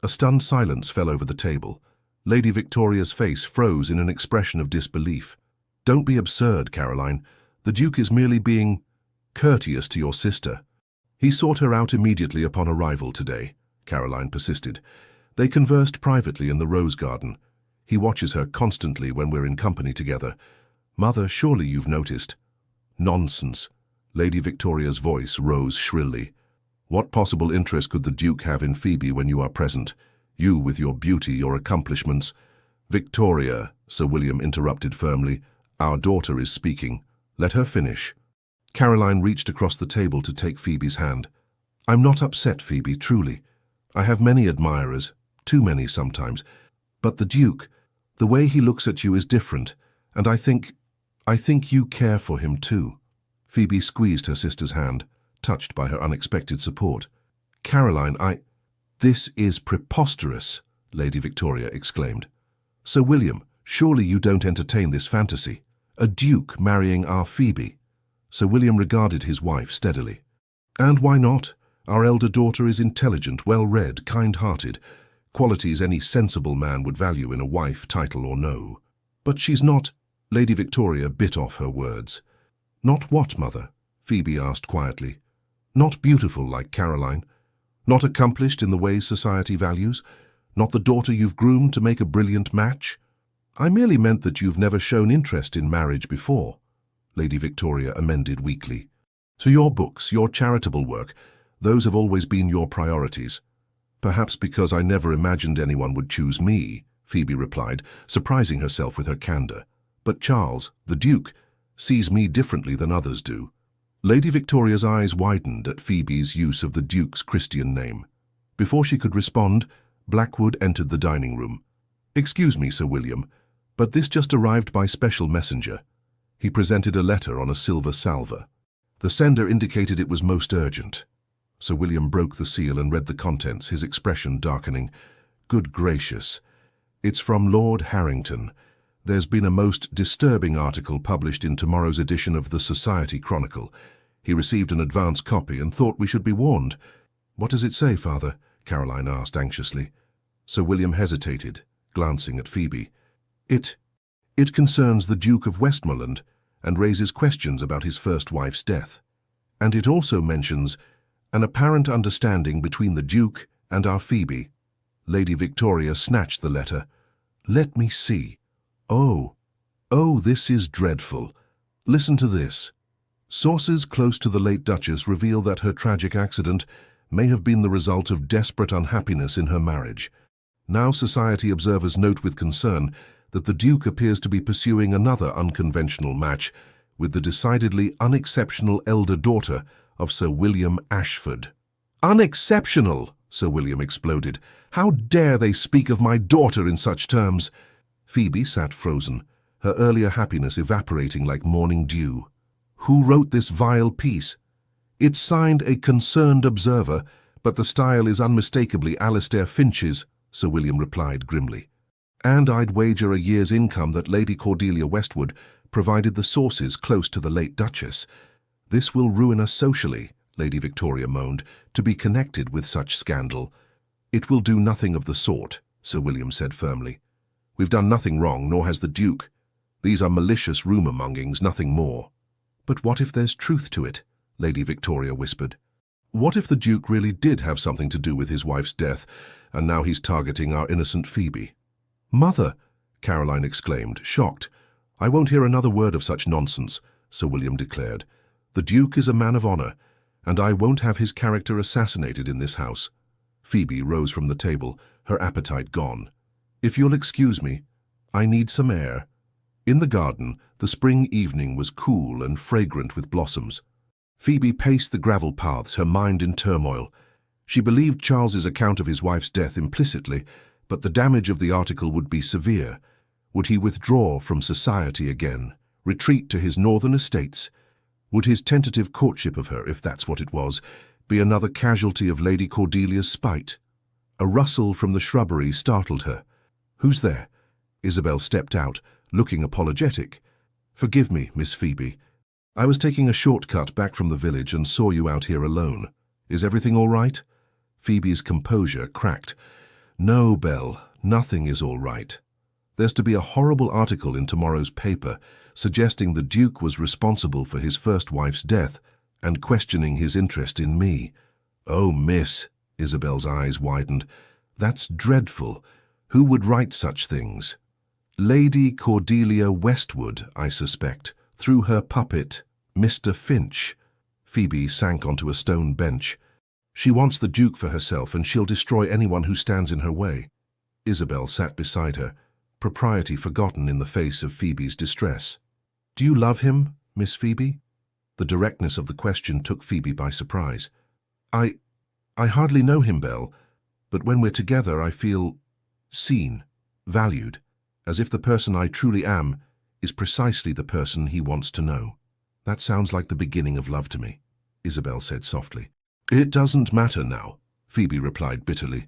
A stunned silence fell over the table. Lady Victoria's face froze in an expression of disbelief. "Don't be absurd, Caroline. The Duke is merely being courteous to your sister." "He sought her out immediately upon arrival today," Caroline persisted. "They conversed privately in the rose garden. He watches her constantly when we're in company together. Mother, surely you've noticed." "Nonsense." Lady Victoria's voice rose shrilly. "What possible interest could the Duke have in Phoebe when you are present? You with your beauty, your accomplishments." "Victoria," Sir William interrupted firmly, "our daughter is speaking. Let her finish." Caroline reached across the table to take Phoebe's hand. "I'm not upset, Phoebe, truly. I have many admirers, too many sometimes. But the Duke, the way he looks at you is different, and I think you care for him too." Phoebe squeezed her sister's hand, touched by her unexpected support. "Caroline, This is preposterous," Lady Victoria exclaimed. "Sir William, surely you don't entertain this fantasy? A Duke marrying our Phoebe?" Sir William regarded his wife steadily. "And why not? Our elder daughter is intelligent, well-read, kind-hearted, qualities any sensible man would value in a wife, title or no. But she's not—" Lady Victoria bit off her words. "Not what, Mother?" Phoebe asked quietly. "Not beautiful like Caroline? Not accomplished in the ways society values? Not the daughter you've groomed to make a brilliant match?" "I merely meant that you've never shown interest in marriage before," Lady Victoria amended weakly. So your books, your charitable work, those have always been your priorities. Perhaps because I never imagined anyone would choose me, Phoebe replied, surprising herself with her candor. But Charles, the Duke, sees me differently than others do. Lady Victoria's eyes widened at Phoebe's use of the Duke's Christian name. Before she could respond, Blackwood entered the dining room. "Excuse me, Sir William, but this just arrived by special messenger." He presented a letter on a silver salver. The sender indicated it was most urgent. Sir William broke the seal and read the contents, his expression darkening. "Good gracious. It's from Lord Harrington. There's been a most disturbing article published in tomorrow's edition of the Society Chronicle. He received an advance copy and thought we should be warned." "What does it say, Father?" Caroline asked anxiously. Sir William hesitated, glancing at Phoebe. It concerns the Duke of Westmoreland and raises questions about his first wife's death. And it also mentions an apparent understanding between the Duke and our Phoebe." Lady Victoria snatched the letter. "Let me see. Oh, this is dreadful. Listen to this. Sources close to the late Duchess reveal that her tragic accident may have been the result of desperate unhappiness in her marriage. Now society observers note with concern that the Duke appears to be pursuing another unconventional match with the decidedly unexceptional elder daughter of Sir William Ashford." "Unexceptional!" Sir William exploded. "How dare they speak of my daughter in such terms?" Phoebe sat frozen, her earlier happiness evaporating like morning dew. "Who wrote this vile piece?" "It's signed a concerned observer, but the style is unmistakably Alastair Finch's," Sir William replied grimly. "And I'd wager a year's income that Lady Cordelia Westwood provided the sources close to the late Duchess. This will ruin us socially," Lady Victoria moaned, "to be connected with such scandal." "It will do nothing of the sort," Sir William said firmly. "We've done nothing wrong, nor has the Duke. These are malicious rumour-mongings, nothing more." "But what if there's truth to it?" Lady Victoria whispered. "What if the Duke really did have something to do with his wife's death, and now he's targeting our innocent Phoebe?" "Mother!" Caroline exclaimed, shocked. "I won't hear another word of such nonsense," Sir William declared. "The Duke is a man of honour, and I won't have his character assassinated in this house." Phoebe rose from the table, her appetite gone. "If you'll excuse me, I need some air." In the garden, the spring evening was cool and fragrant with blossoms. Phoebe paced the gravel paths, her mind in turmoil. She believed Charles's account of his wife's death implicitly, but the damage of the article would be severe. Would he withdraw from society again, retreat to his northern estates? Would his tentative courtship of her, if that's what it was, be another casualty of Lady Cordelia's spite? A rustle from the shrubbery startled her. "Who's there?" Isabel stepped out, looking apologetic. "Forgive me, Miss Phoebe. I was taking a shortcut back from the village and saw you out here alone. Is everything all right?" Phoebe's composure cracked. "No, Belle, nothing is all right. There's to be a horrible article in tomorrow's paper suggesting the Duke was responsible for his first wife's death and questioning his interest in me." "Oh, miss," Isabel's eyes widened. "That's dreadful. Who would write such things?" "Lady Cordelia Westwood, I suspect, through her puppet, Mr. Finch." Phoebe sank onto a stone bench. "She wants the Duke for herself, and she'll destroy anyone who stands in her way." Isabel sat beside her, propriety forgotten in the face of Phoebe's distress. "Do you love him, Miss Phoebe?" The directness of the question took Phoebe by surprise. I hardly know him, Belle, but when we're together I feel seen, valued, as if the person I truly am is precisely the person he wants to know." "That sounds like the beginning of love to me," Isabel said softly. "It doesn't matter now," Phoebe replied bitterly.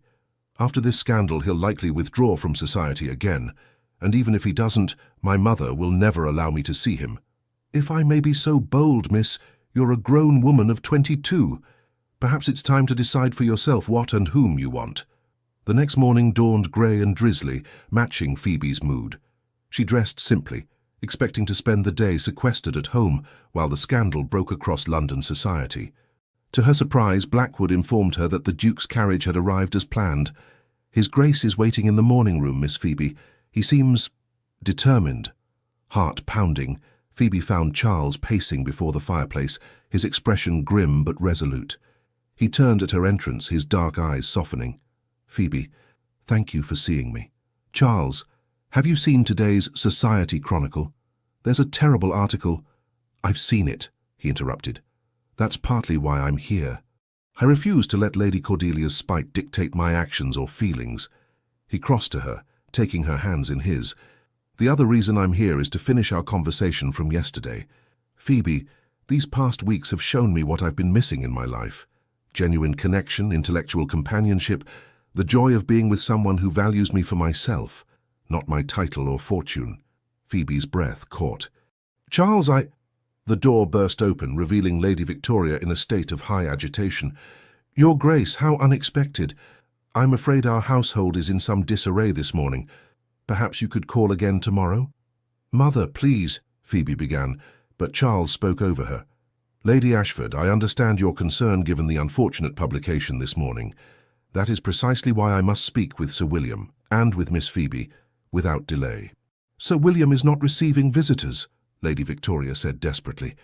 "After this scandal he'll likely withdraw from society again, and even if he doesn't, my mother will never allow me to see him." "If I may be so bold, miss, you're a grown woman of 22. Perhaps it's time to decide for yourself what and whom you want." The next morning dawned grey and drizzly, matching Phoebe's mood. She dressed simply, expecting to spend the day sequestered at home while the scandal broke across London society. To her surprise, Blackwood informed her that the Duke's carriage had arrived as planned. "His Grace is waiting in the morning room, Miss Phoebe. He seems determined." Heart pounding, Phoebe found Charles pacing before the fireplace, his expression grim but resolute. He turned at her entrance, his dark eyes softening. "Phoebe, thank you for seeing me." "Charles, have you seen today's Society Chronicle? There's a terrible article—" "I've seen it," he interrupted. "That's partly why I'm here. I refuse to let Lady Cordelia's spite dictate my actions or feelings." He crossed to her, taking her hands in his. "The other reason I'm here is to finish our conversation from yesterday. Phoebe, these past weeks have shown me what I've been missing in my life. Genuine connection, intellectual companionship, the joy of being with someone who values me for myself, not my title or fortune." Phoebe's breath caught. "Charles, I—" The door burst open, revealing Lady Victoria in a state of high agitation. "Your Grace, how unexpected. I'm afraid our household is in some disarray this morning. Perhaps you could call again tomorrow?" "Mother, please," Phoebe began, but Charles spoke over her. "Lady Ashford, I understand your concern given the unfortunate publication this morning. That is precisely why I must speak with Sir William, and with Miss Phoebe, without delay." "Sir William is not receiving visitors," Lady Victoria said desperately.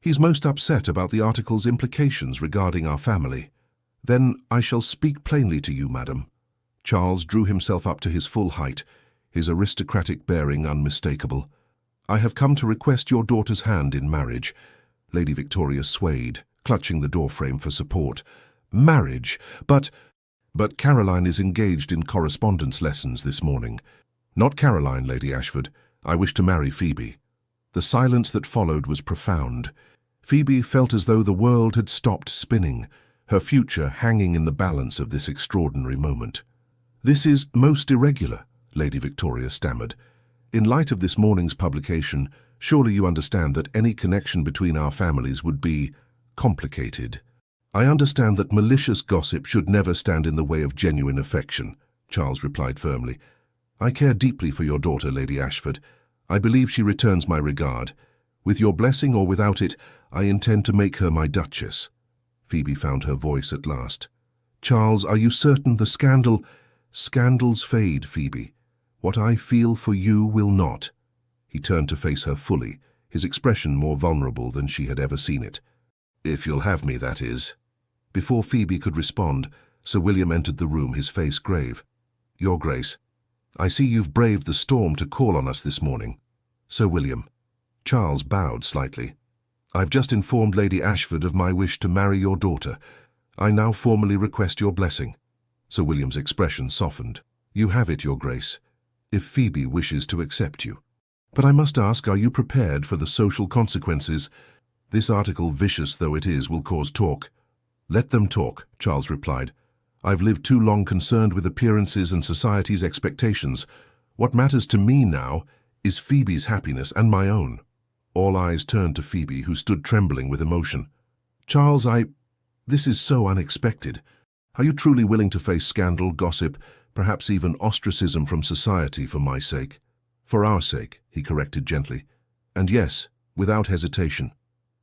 "He's most upset about the article's implications regarding our family." "Then I shall speak plainly to you, madam." Charles drew himself up to his full height, his aristocratic bearing unmistakable. "I have come to request your daughter's hand in marriage." Lady Victoria swayed, clutching the doorframe for support. "Marriage? But Caroline is engaged in correspondence lessons this morning." "Not Caroline, Lady Ashford. I wish to marry Phoebe." The silence that followed was profound. Phoebe felt as though the world had stopped spinning, her future hanging in the balance of this extraordinary moment. "This is most irregular," Lady Victoria stammered. "In light of this morning's publication, surely you understand that any connection between our families would be complicated." "I understand that malicious gossip should never stand in the way of genuine affection," Charles replied firmly. "I care deeply for your daughter, Lady Ashford. I believe she returns my regard. With your blessing or without it, I intend to make her my Duchess." Phoebe found her voice at last. "Charles, are you certain the scandal—" "Scandals fade, Phoebe. What I feel for you will not." He turned to face her fully, his expression more vulnerable than she had ever seen it. "If you'll have me, that is." Before Phoebe could respond, Sir William entered the room, his face grave. "Your Grace, I see you've braved the storm to call on us this morning." "Sir William." Charles bowed slightly. "I've just informed Lady Ashford of my wish to marry your daughter. I now formally request your blessing." Sir William's expression softened. "You have it, Your Grace, if Phoebe wishes to accept you. But I must ask, are you prepared for the social consequences? This article, vicious though it is, will cause talk." "Let them talk," Charles replied. "I've lived too long concerned with appearances and society's expectations. What matters to me now is Phoebe's happiness and my own." All eyes turned to Phoebe, who stood trembling with emotion. "Charles, this is so unexpected. Are you truly willing to face scandal, gossip, perhaps even ostracism from society for my sake?" "For our sake," he corrected gently. "And yes, without hesitation."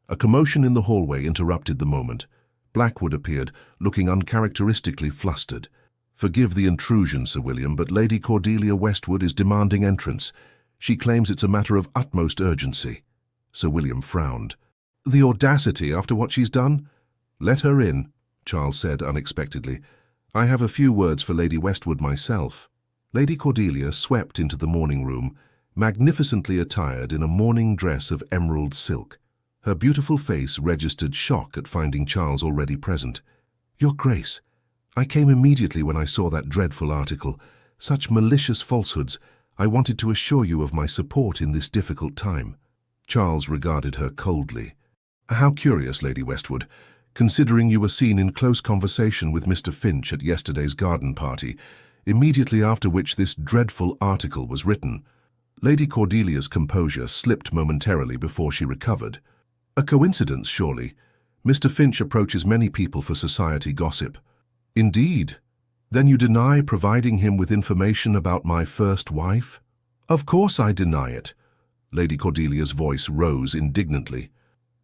A commotion in the hallway interrupted the moment. Blackwood appeared, looking uncharacteristically flustered. "Forgive the intrusion, Sir William, but Lady Cordelia Westwood is demanding entrance. She claims it's a matter of utmost urgency." Sir William frowned. "The audacity after what she's done?" "Let her in," Charles said unexpectedly. "I have a few words for Lady Westwood myself." Lady Cordelia swept into the morning room, magnificently attired in a morning dress of emerald silk. Her beautiful face registered shock at finding Charles already present. "Your Grace, I came immediately when I saw that dreadful article. Such malicious falsehoods. I wanted to assure you of my support in this difficult time." Charles regarded her coldly. "How curious, Lady Westwood, considering you were seen in close conversation with Mr. Finch at yesterday's garden party, immediately after which this dreadful article was written." Lady Cordelia's composure slipped momentarily before she recovered. "A coincidence, surely. Mr. Finch approaches many people for society gossip." "Indeed? Then you deny providing him with information about my first wife?" "Of course I deny it." Lady Cordelia's voice rose indignantly.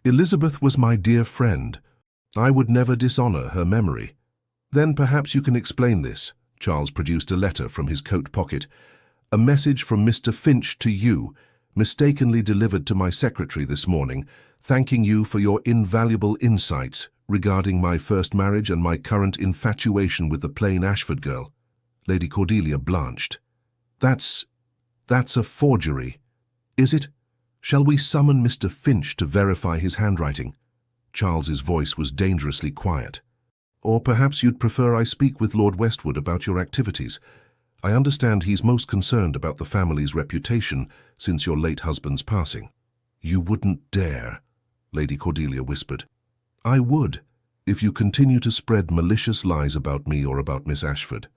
"Elizabeth was my dear friend. I would never dishonor her memory." "Then perhaps you can explain this." Charles produced a letter from his coat pocket. "A message from Mr. Finch to you, mistakenly delivered to my secretary this morning, thanking you for your invaluable insights regarding my first marriage and my current infatuation with the plain Ashford girl." Lady Cordelia blanched. That's a forgery. Is it? Shall we summon Mr. Finch to verify his handwriting?" Charles's voice was dangerously quiet. "Or perhaps you'd prefer I speak with Lord Westwood about your activities. I understand he's most concerned about the family's reputation since your late husband's passing." "You wouldn't dare," Lady Cordelia whispered. "I would, if you continue to spread malicious lies about me or about Miss Ashford."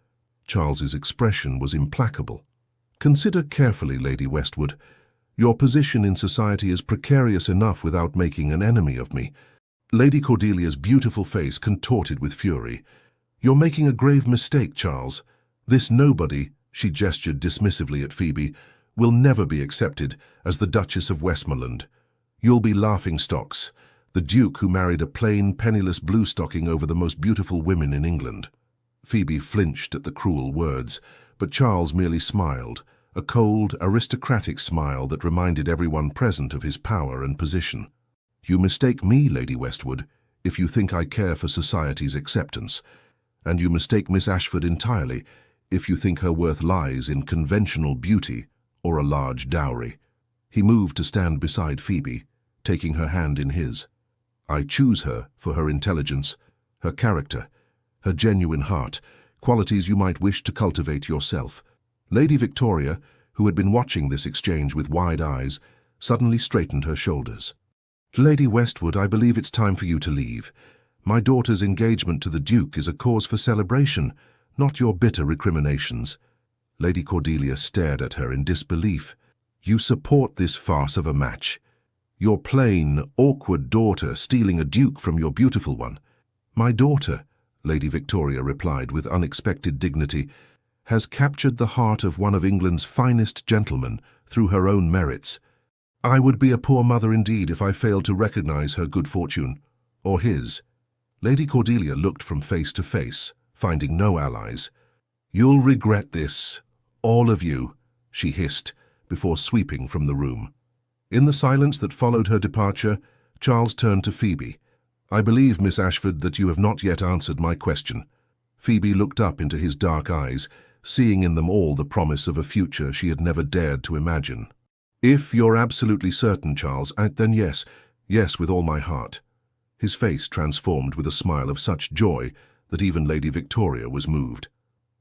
Charles's expression was implacable. "Consider carefully, Lady Westwood. Your position in society is precarious enough without making an enemy of me." Lady Cordelia's beautiful face contorted with fury. "You're making a grave mistake, Charles. This nobody," she gestured dismissively at Phoebe, "will never be accepted as the Duchess of Westmoreland. You'll be laughingstocks, the Duke who married a plain, penniless bluestocking over the most beautiful women in England." Phoebe flinched at the cruel words, but Charles merely smiled, a cold, aristocratic smile that reminded everyone present of his power and position. "You mistake me, Lady Westwood, if you think I care for society's acceptance, and you mistake Miss Ashford entirely if you think her worth lies in conventional beauty or a large dowry." He moved to stand beside Phoebe, taking her hand in his. "I choose her for her intelligence, her character, her genuine heart, qualities you might wish to cultivate yourself." Lady Victoria, who had been watching this exchange with wide eyes, suddenly straightened her shoulders. "Lady Westwood, I believe it's time for you to leave. My daughter's engagement to the Duke is a cause for celebration, not your bitter recriminations." Lady Cordelia stared at her in disbelief. "You support this farce of a match? Your plain, awkward daughter stealing a duke from your beautiful one?" "My daughter," Lady Victoria replied with unexpected dignity, "has captured the heart of one of England's finest gentlemen through her own merits. I would be a poor mother indeed if I failed to recognize her good fortune, or his." Lady Cordelia looked from face to face, finding no allies. "You'll regret this, all of you," she hissed, before sweeping from the room. In the silence that followed her departure, Charles turned to Phoebe. "I believe, Miss Ashford, that you have not yet answered my question." Phoebe looked up into his dark eyes, seeing in them all the promise of a future she had never dared to imagine. "If you're absolutely certain, Charles, then yes, yes, with all my heart." His face transformed with a smile of such joy that even Lady Victoria was moved.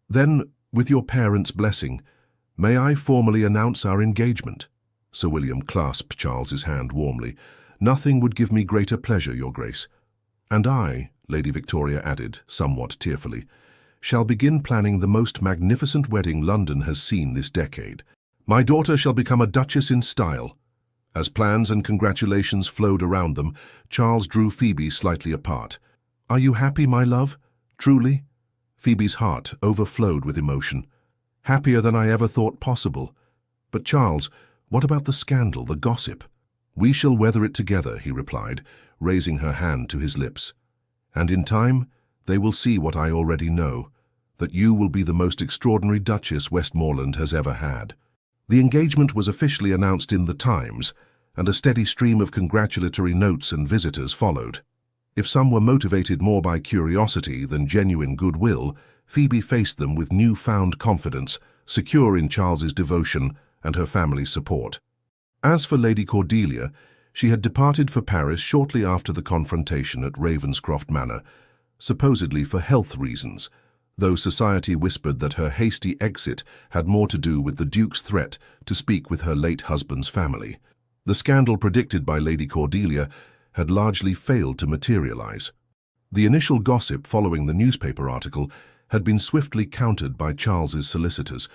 "Then, with your parents' blessing, may I formally announce our engagement?" Sir William clasped Charles's hand warmly. "Nothing would give me greater pleasure, Your Grace." "And I," Lady Victoria added, somewhat tearfully, "shall begin planning the most magnificent wedding London has seen this decade. My daughter shall become a duchess in style." As plans and congratulations flowed around them, Charles drew Phoebe slightly apart. "Are you happy, my love? Truly?" Phoebe's heart overflowed with emotion. "Happier than I ever thought possible. But Charles, what about the scandal, the gossip?" "We shall weather it together," he replied, raising her hand to his lips. "And in time, they will see what I already know, that you will be the most extraordinary Duchess Westmoreland has ever had." The engagement was officially announced in the Times, and a steady stream of congratulatory notes and visitors followed. If some were motivated more by curiosity than genuine goodwill, Phoebe faced them with newfound confidence, secure in Charles's devotion and her family's support. As for Lady Cordelia, she had departed for Paris shortly after the confrontation at Ravenscroft Manor, supposedly for health reasons, though society whispered that her hasty exit had more to do with the Duke's threat to speak with her late husband's family. The scandal predicted by Lady Cordelia had largely failed to materialize. The initial gossip following the newspaper article had been swiftly countered by Charles's solicitors,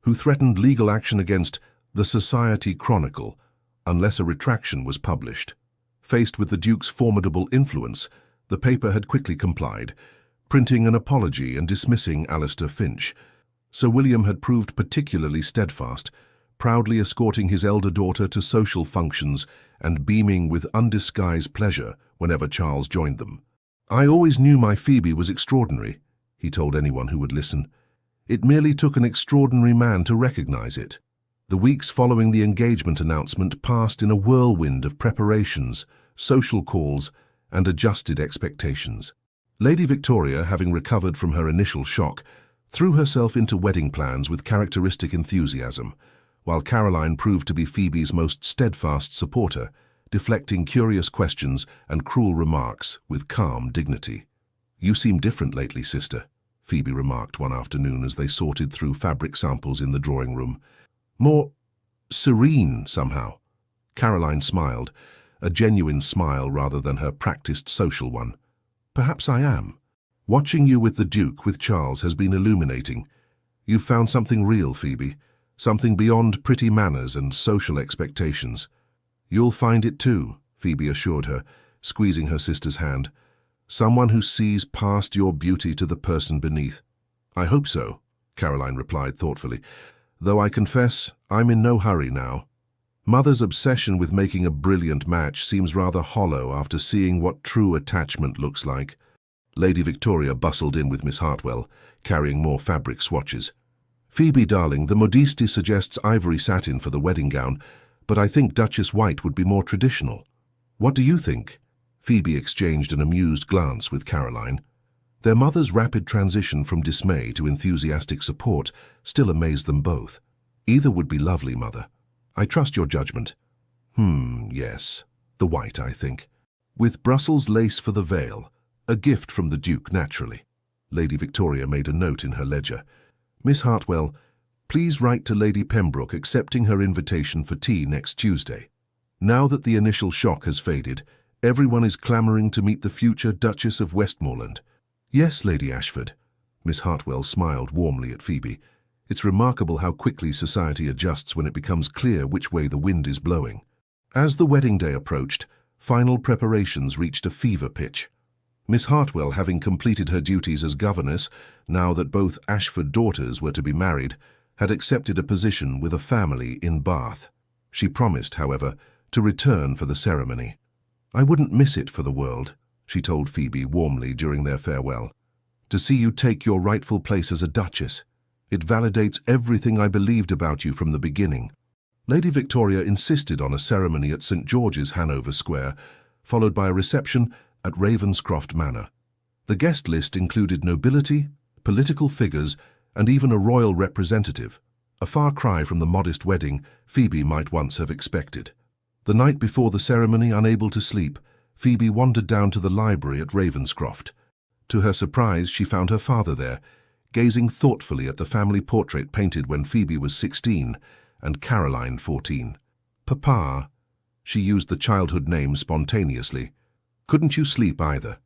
who threatened legal action against the Society Chronicle unless a retraction was published. Faced with the Duke's formidable influence, the paper had quickly complied, printing an apology and dismissing Alistair Finch. Sir William had proved particularly steadfast, proudly escorting his elder daughter to social functions and beaming with undisguised pleasure whenever Charles joined them. "I always knew my Phoebe was extraordinary," he told anyone who would listen. "It merely took an extraordinary man to recognize it." The weeks following the engagement announcement passed in a whirlwind of preparations, social calls, and adjusted expectations. Lady Victoria, having recovered from her initial shock, threw herself into wedding plans with characteristic enthusiasm, while Caroline proved to be Phoebe's most steadfast supporter, deflecting curious questions and cruel remarks with calm dignity. "You seem different lately, sister," Phoebe remarked one afternoon as they sorted through fabric samples in the drawing room. "More serene, somehow." Caroline smiled, a genuine smile rather than her practiced social one. "Perhaps I am. Watching you with the Duke, with Charles, has been illuminating. You've found something real, Phoebe, something beyond pretty manners and social expectations." "You'll find it too," Phoebe assured her, squeezing her sister's hand. "Someone who sees past your beauty to the person beneath." "I hope so," Caroline replied thoughtfully, "though I confess I'm in no hurry now. Mother's obsession with making a brilliant match seems rather hollow after seeing what true attachment looks like." Lady Victoria bustled in with Miss Hartwell, carrying more fabric swatches. "Phoebe, darling, the modiste suggests ivory satin for the wedding gown, but I think Duchess White would be more traditional. What do you think?" Phoebe exchanged an amused glance with Caroline. Their mother's rapid transition from dismay to enthusiastic support still amazed them both. "Either would be lovely, Mother. I trust your judgment." Yes. The white, I think. With Brussels lace for the veil. A gift from the Duke, naturally." Lady Victoria made a note in her ledger. "Miss Hartwell, please write to Lady Pembroke accepting her invitation for tea next Tuesday. Now that the initial shock has faded, everyone is clamouring to meet the future Duchess of Westmoreland." "Yes, Lady Ashford." Miss Hartwell smiled warmly at Phoebe. "It's remarkable how quickly society adjusts when it becomes clear which way the wind is blowing." As the wedding day approached, final preparations reached a fever pitch. Miss Hartwell, having completed her duties as governess, now that both Ashford daughters were to be married, had accepted a position with a family in Bath. She promised, however, to return for the ceremony. "I wouldn't miss it for the world," she told Phoebe warmly during their farewell. "To see you take your rightful place as a duchess. It validates everything I believed about you from the beginning." Lady Victoria insisted on a ceremony at St. George's, Hanover Square, followed by a reception at Ravenscroft Manor. The guest list included nobility, political figures, and even a royal representative, a far cry from the modest wedding Phoebe might once have expected. The night before the ceremony, unable to sleep, Phoebe wandered down to the library at Ravenscroft. To her surprise, she found her father there, gazing thoughtfully at the family portrait painted when Phoebe was 16 and Caroline 14. "Papa," she used the childhood name spontaneously. "Couldn't you sleep either?"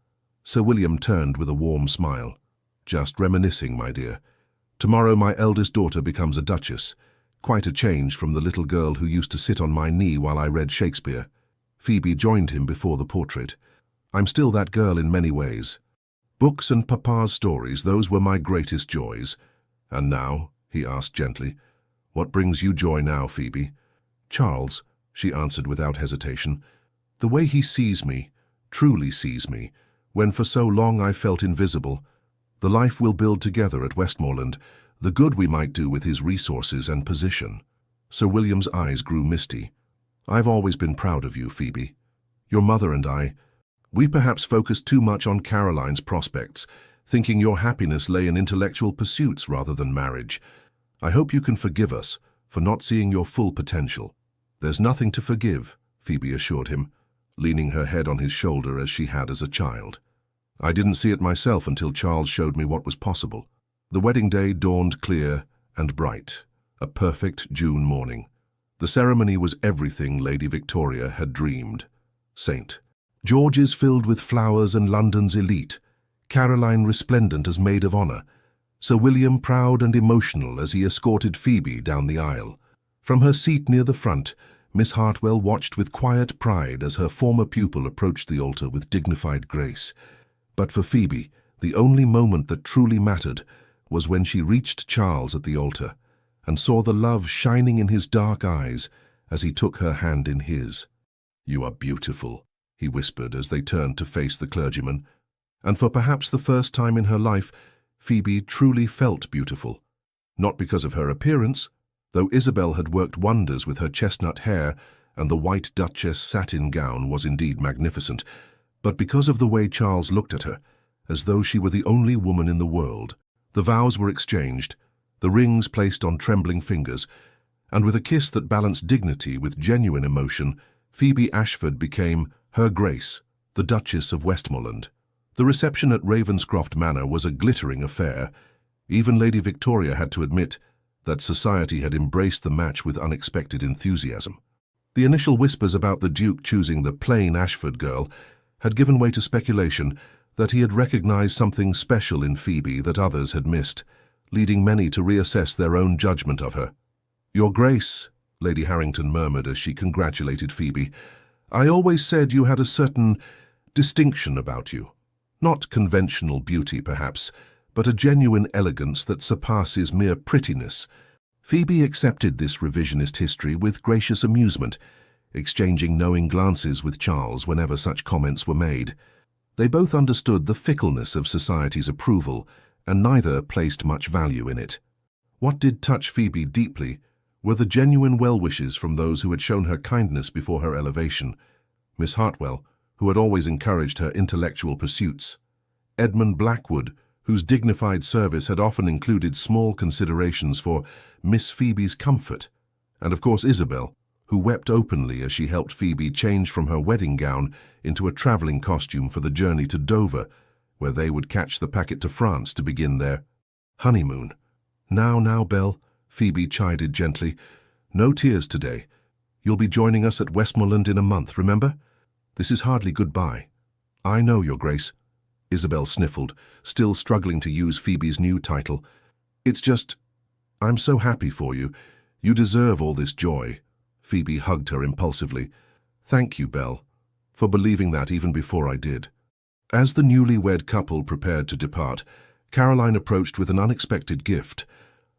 Sir William turned with a warm smile. "Just reminiscing, my dear. Tomorrow my eldest daughter becomes a duchess. Quite a change from the little girl who used to sit on my knee while I read Shakespeare." Phoebe joined him before the portrait. "I'm still that girl in many ways. Books and Papa's stories, those were my greatest joys." "And now?" he asked gently. "What brings you joy now, Phoebe?" "Charles," she answered without hesitation. "The way he sees me, truly sees me, when for so long I felt invisible. The life we'll build together at Westmoreland, the good we might do with his resources and position." Sir William's eyes grew misty. "I've always been proud of you, Phoebe. Your mother and we perhaps focused too much on Caroline's prospects, thinking your happiness lay in intellectual pursuits rather than marriage. I hope you can forgive us for not seeing your full potential." "There's nothing to forgive," Phoebe assured him, leaning her head on his shoulder as she had as a child. "I didn't see it myself until Charles showed me what was possible." The wedding day dawned clear and bright, a perfect June morning. The ceremony was everything Lady Victoria had dreamed. St. George's filled with flowers and London's elite, Caroline resplendent as maid of honour, Sir William proud and emotional as he escorted Phoebe down the aisle. From her seat near the front, Miss Hartwell watched with quiet pride as her former pupil approached the altar with dignified grace. But for Phoebe, the only moment that truly mattered was when she reached Charles at the altar and saw the love shining in his dark eyes as he took her hand in his. "You are beautiful," he whispered as they turned to face the clergyman. And for perhaps the first time in her life, Phoebe truly felt beautiful. Not because of her appearance, Though Isabel had worked wonders with her chestnut hair, and the white Duchess satin gown was indeed magnificent, but because of the way Charles looked at her, as though she were the only woman in the world, the vows were exchanged, the rings placed on trembling fingers, and with a kiss that balanced dignity with genuine emotion, Phoebe Ashford became Her Grace, the Duchess of Westmoreland. The reception at Ravenscroft Manor was a glittering affair. Even Lady Victoria had to admit that society had embraced the match with unexpected enthusiasm. The initial whispers about the Duke choosing the plain Ashford girl had given way to speculation that he had recognized something special in Phoebe that others had missed, leading many to reassess their own judgment of her. "Your Grace," Lady Harrington murmured as she congratulated Phoebe, "I always said you had a certain distinction about you. Not conventional beauty, perhaps, but a genuine elegance that surpasses mere prettiness." Phoebe accepted this revisionist history with gracious amusement, exchanging knowing glances with Charles whenever such comments were made. They both understood the fickleness of society's approval, and neither placed much value in it. What did touch Phoebe deeply were the genuine well-wishes from those who had shown her kindness before her elevation. Miss Hartwell, who had always encouraged her intellectual pursuits; Edmund Blackwood, whose dignified service had often included small considerations for Miss Phoebe's comfort; and of course Isabel, who wept openly as she helped Phoebe change from her wedding gown into a travelling costume for the journey to Dover, where they would catch the packet to France to begin their honeymoon. Now, Belle," Phoebe chided gently. "No tears today. You'll be joining us at Westmoreland in a month, remember? This is hardly goodbye." "I know, Your Grace," Isabel sniffled, still struggling to use Phoebe's new title. "It's just, I'm so happy for you. You deserve all this joy." Phoebe hugged her impulsively. "Thank you, Belle, for believing that even before I did." As the newlywed couple prepared to depart, Caroline approached with an unexpected gift,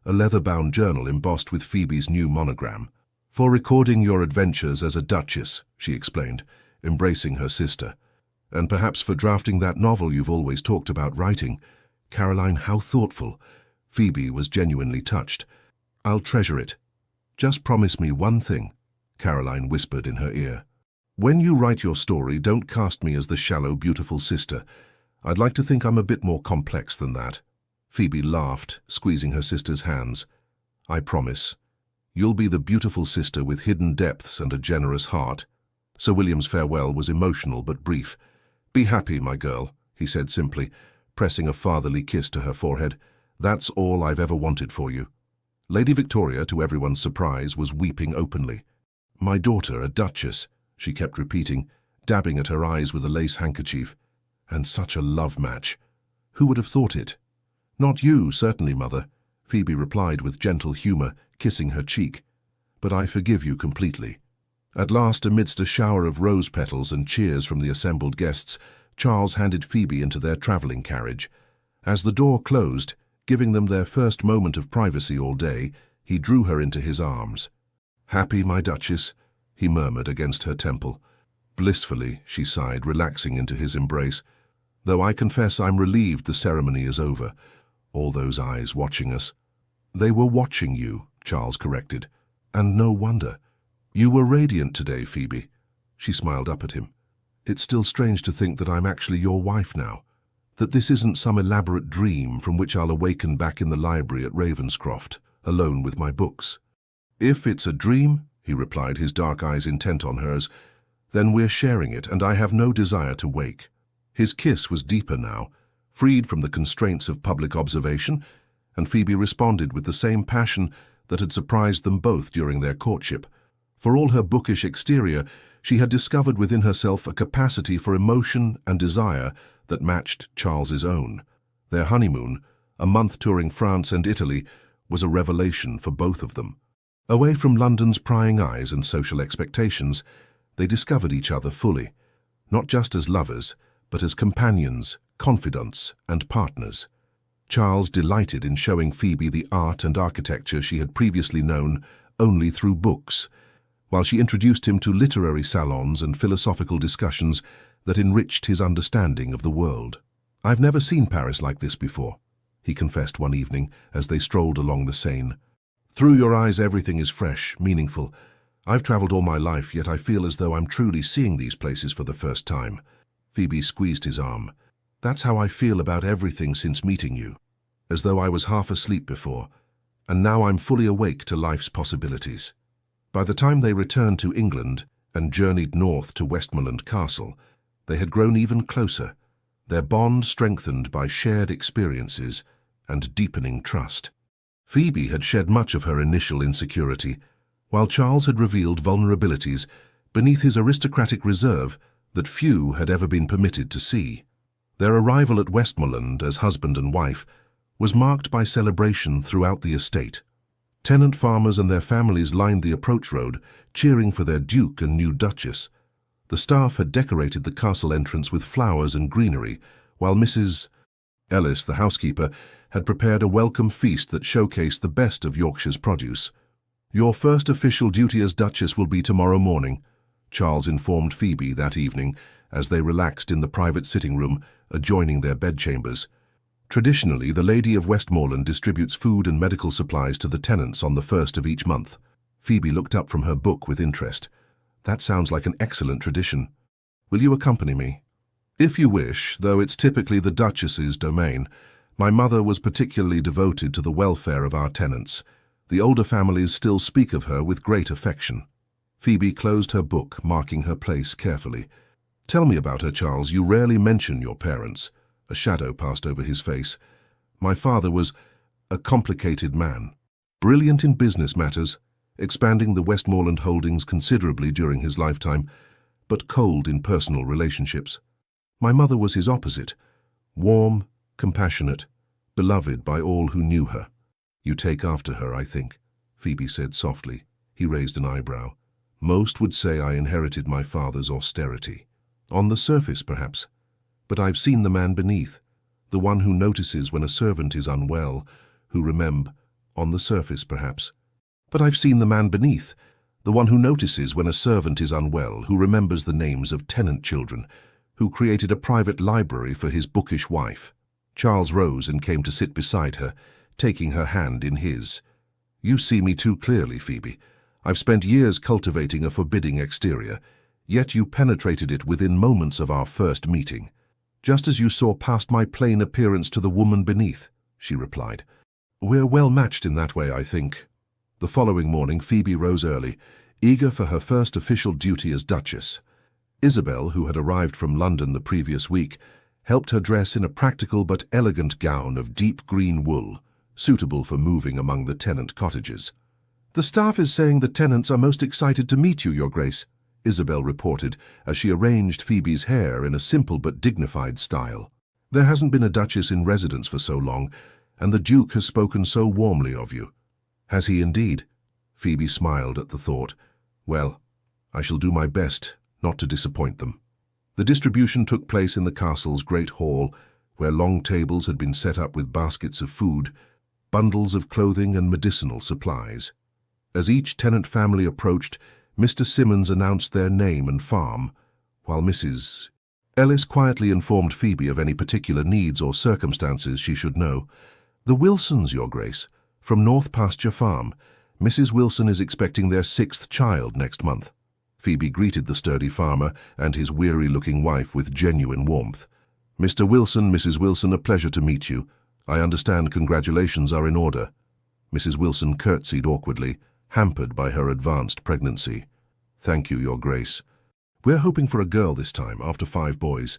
a leather-bound journal embossed with Phoebe's new monogram. "For recording your adventures as a duchess," she explained, embracing her sister. "And perhaps for drafting that novel you've always talked about writing." "Caroline, how thoughtful." Phoebe was genuinely touched. "I'll treasure it. Just promise me one thing," Caroline whispered in her ear. "When you write your story, don't cast me as the shallow, beautiful sister. I'd like to think I'm a bit more complex than that." Phoebe laughed, squeezing her sister's hands. "I promise. You'll be the beautiful sister with hidden depths and a generous heart." Sir William's farewell was emotional but brief. "Be happy, my girl," he said simply, pressing a fatherly kiss to her forehead. "That's all I've ever wanted for you." Lady Victoria, to everyone's surprise, was weeping openly. "My daughter, a duchess," she kept repeating, dabbing at her eyes with a lace handkerchief. "And such a love match. Who would have thought it?" "Not you, certainly, Mother," Phoebe replied with gentle humour, kissing her cheek. "But I forgive you completely." At last, amidst a shower of rose petals and cheers from the assembled guests, Charles handed Phoebe into their travelling carriage. As the door closed, giving them their first moment of privacy all day, he drew her into his arms. "Happy, my Duchess?" he murmured against her temple. "Blissfully," she sighed, relaxing into his embrace. "Though I confess I'm relieved the ceremony is over. All those eyes watching us." "They were watching you," Charles corrected. "And no wonder. You were radiant today, Phoebe." She smiled up at him. "It's still strange to think that I'm actually your wife now. That this isn't some elaborate dream from which I'll awaken back in the library at Ravenscroft, alone with my books." "If it's a dream," he replied, his dark eyes intent on hers, "then we're sharing it, and I have no desire to wake." His kiss was deeper now, freed from the constraints of public observation, and Phoebe responded with the same passion that had surprised them both during their courtship. For all her bookish exterior, she had discovered within herself a capacity for emotion and desire that matched Charles's own. Their honeymoon, a month touring France and Italy, was a revelation for both of them. Away from London's prying eyes and social expectations, they discovered each other fully, not just as lovers, but as companions, confidants, and partners. Charles delighted in showing Phoebe the art and architecture she had previously known only through books, while she introduced him to literary salons and philosophical discussions that enriched his understanding of the world. "I've never seen Paris like this before," he confessed one evening as they strolled along the Seine. Through your eyes everything is fresh, meaningful. I've traveled all my life, yet I feel as though I'm truly seeing these places for the first time. Phoebe squeezed his arm. That's how I feel about everything since meeting you. As though I was half asleep before, and now I'm fully awake to life's possibilities. By the time they returned to England and journeyed north to Westmoreland Castle, they had grown even closer, their bond strengthened by shared experiences and deepening trust. Phoebe had shed much of her initial insecurity, while Charles had revealed vulnerabilities beneath his aristocratic reserve that few had ever been permitted to see. Their arrival at Westmoreland as husband and wife was marked by celebration throughout the estate. Tenant farmers and their families lined the approach road, cheering for their Duke and new Duchess. The staff had decorated the castle entrance with flowers and greenery, while Mrs. Ellis, the housekeeper, had prepared a welcome feast that showcased the best of Yorkshire's produce. Your first official duty as Duchess will be tomorrow morning, Charles informed Phoebe that evening as they relaxed in the private sitting room adjoining their bedchambers. Traditionally, the Lady of Westmoreland distributes food and medical supplies to the tenants on the first of each month. Phoebe looked up from her book with interest. That sounds like an excellent tradition. Will you accompany me? If you wish, though it's typically the Duchess's domain. My mother was particularly devoted to the welfare of our tenants. The older families still speak of her with great affection. Phoebe closed her book, marking her place carefully. Tell me about her, Charles. You rarely mention your parents. A shadow passed over his face. My father was a complicated man, brilliant in business matters, expanding the Westmoreland holdings considerably during his lifetime, but cold in personal relationships. My mother was his opposite, warm, compassionate, beloved by all who knew her. You take after her, I think, Phoebe said softly. He raised an eyebrow. Most would say I inherited my father's austerity. On the surface, perhaps. But I've seen the man beneath, the one who notices when a servant is unwell, who on the surface, perhaps. But I've seen the man beneath, the one who notices when a servant is unwell, who remembers the names of tenant children, who created a private library for his bookish wife. Charles rose and came to sit beside her, taking her hand in his. You see me too clearly, Phoebe. I've spent years cultivating a forbidding exterior, yet you penetrated it within moments of our first meeting. Just as you saw past my plain appearance to the woman beneath, she replied. We're well matched in that way, I think. The following morning, Phoebe rose early, eager for her first official duty as Duchess. Isabel, who had arrived from London the previous week, helped her dress in a practical but elegant gown of deep green wool, suitable for moving among the tenant cottages. The staff is saying the tenants are most excited to meet you, Your Grace, Isabel reported as she arranged Phoebe's hair in a simple but dignified style. There hasn't been a duchess in residence for so long, and the Duke has spoken so warmly of you. Has he indeed? Phoebe smiled at the thought. Well, I shall do my best not to disappoint them. The distribution took place in the castle's great hall, where long tables had been set up with baskets of food, bundles of clothing and medicinal supplies. As each tenant family approached, Mr. Simmons announced their name and farm, while Mrs. Ellis quietly informed Phoebe of any particular needs or circumstances she should know. The Wilsons, Your Grace, from North Pasture Farm. Mrs. Wilson is expecting their 6th child next month. Phoebe greeted the sturdy farmer and his weary-looking wife with genuine warmth. Mr. Wilson, Mrs. Wilson, a pleasure to meet you. I understand congratulations are in order. Mrs. Wilson curtsied awkwardly, hampered by her advanced pregnancy. Thank you, Your Grace. We're hoping for a girl this time, after 5 boys.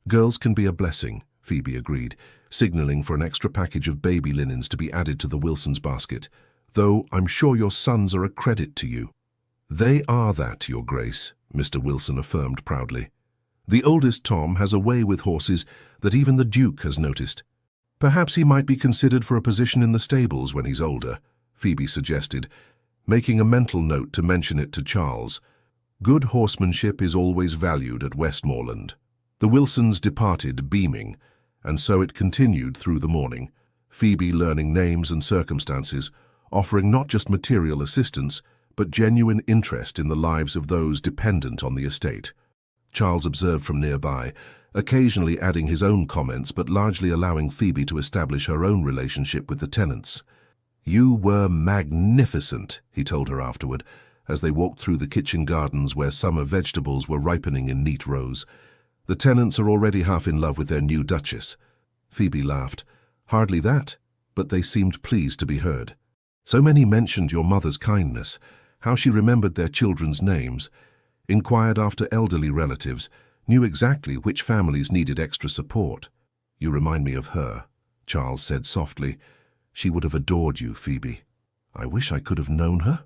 Girls can be a blessing, Phoebe agreed, signaling for an extra package of baby linens to be added to the Wilsons' basket, though I'm sure your sons are a credit to you. They are that, Your Grace, Mr. Wilson affirmed proudly. The oldest Tom has a way with horses that even the Duke has noticed. Perhaps he might be considered for a position in the stables when he's older, Phoebe suggested, making a mental note to mention it to Charles. Good horsemanship is always valued at Westmoreland. The Wilsons departed beaming, and so it continued through the morning, Phoebe learning names and circumstances, offering not just material assistance, but genuine interest in the lives of those dependent on the estate. Charles observed from nearby, occasionally adding his own comments but largely allowing Phoebe to establish her own relationship with the tenants. "You were magnificent," he told her afterward, as they walked through the kitchen gardens where summer vegetables were ripening in neat rows. "The tenants are already half in love with their new duchess." Phoebe laughed. "Hardly that, but they seemed pleased to be heard. So many mentioned your mother's kindness, how she remembered their children's names, inquired after elderly relatives, knew exactly which families needed extra support." "You remind me of her," Charles said softly. "She would have adored you, Phoebe." "I wish I could have known her."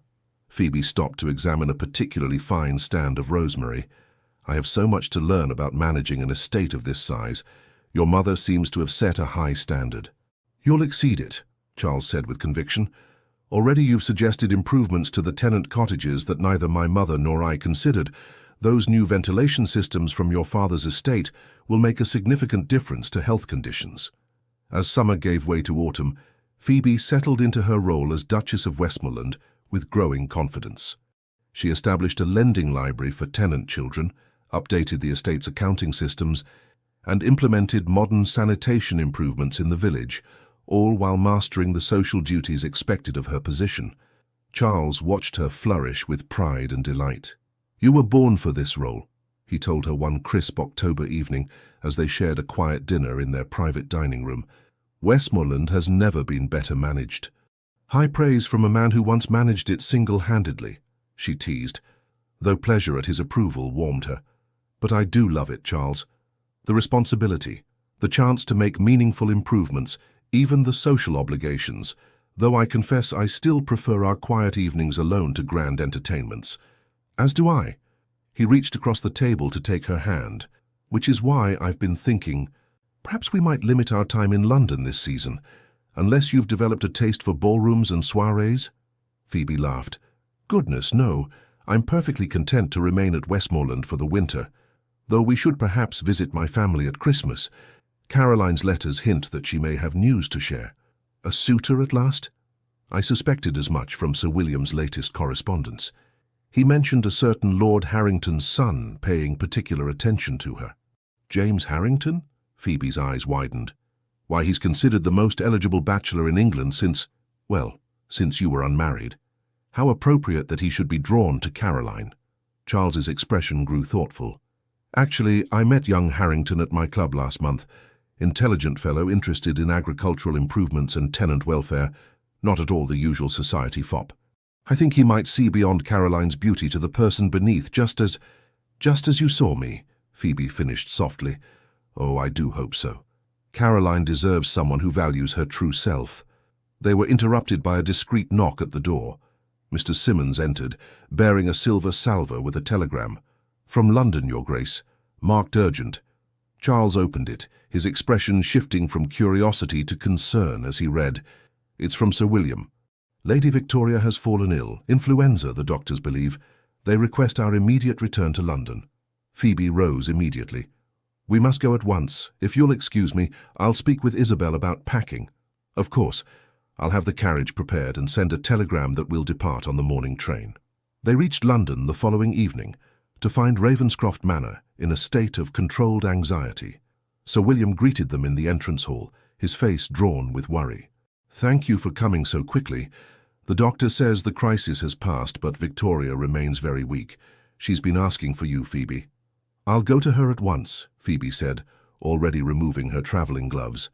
Phoebe stopped to examine a particularly fine stand of rosemary. "I have so much to learn about managing an estate of this size. Your mother seems to have set a high standard." "You'll exceed it," Charles said with conviction. "Already you've suggested improvements to the tenant cottages that neither my mother nor I considered. Those new ventilation systems from your father's estate will make a significant difference to health conditions." As summer gave way to autumn, Phoebe settled into her role as Duchess of Westmoreland with growing confidence. She established a lending library for tenant children, updated the estate's accounting systems, and implemented modern sanitation improvements in the village, all while mastering the social duties expected of her position. Charles watched her flourish with pride and delight. "You were born for this role," he told her one crisp October evening as they shared a quiet dinner in their private dining room. "Westmoreland has never been better managed." "High praise from a man who once managed it single-handedly," she teased, though pleasure at his approval warmed her. "But I do love it, Charles. The responsibility, the chance to make meaningful improvements, even the social obligations, though I confess I still prefer our quiet evenings alone to grand entertainments." "As do I." He reached across the table to take her hand. "Which is why I've been thinking, perhaps we might limit our time in London this season, unless you've developed a taste for ballrooms and soirees." Phoebe laughed. "Goodness, no. I'm perfectly content to remain at Westmoreland for the winter, though we should perhaps visit my family at Christmas. Caroline's letters hint that she may have news to share." "A suitor at last?" "I suspected as much from Sir William's latest correspondence. He mentioned a certain Lord Harrington's son paying particular attention to her." "James Harrington?" Phoebe's eyes widened. "Why, he's considered the most eligible bachelor in England since you were unmarried. How appropriate that he should be drawn to Caroline." Charles's expression grew thoughtful. "Actually, I met young Harrington at my club last month. Intelligent fellow, interested in agricultural improvements and tenant welfare, not at all the usual society fop. I think he might see beyond Caroline's beauty to the person beneath, just as you saw me," Phoebe finished softly. "Oh, I do hope so. Caroline deserves someone who values her true self." They were interrupted by a discreet knock at the door. Mr. Simmons entered, bearing a silver salver with a telegram. "From London, Your Grace. Marked urgent." Charles opened it, his expression shifting from curiosity to concern as he read, "It's from Sir William. Lady Victoria has fallen ill. Influenza, the doctors believe. They request our immediate return to London." Phoebe rose immediately. "We must go at once. If you'll excuse me, I'll speak with Isabel about packing." "Of course. I'll have the carriage prepared and send a telegram that we'll depart on the morning train." They reached London the following evening to find Ravenscroft Manor in a state of controlled anxiety. Sir William greeted them in the entrance hall, his face drawn with worry. "Thank you for coming so quickly. The doctor says the crisis has passed, but Victoria remains very weak. She's been asking for you, Phoebe." "I'll go to her at once," Phoebe said, already removing her travelling gloves.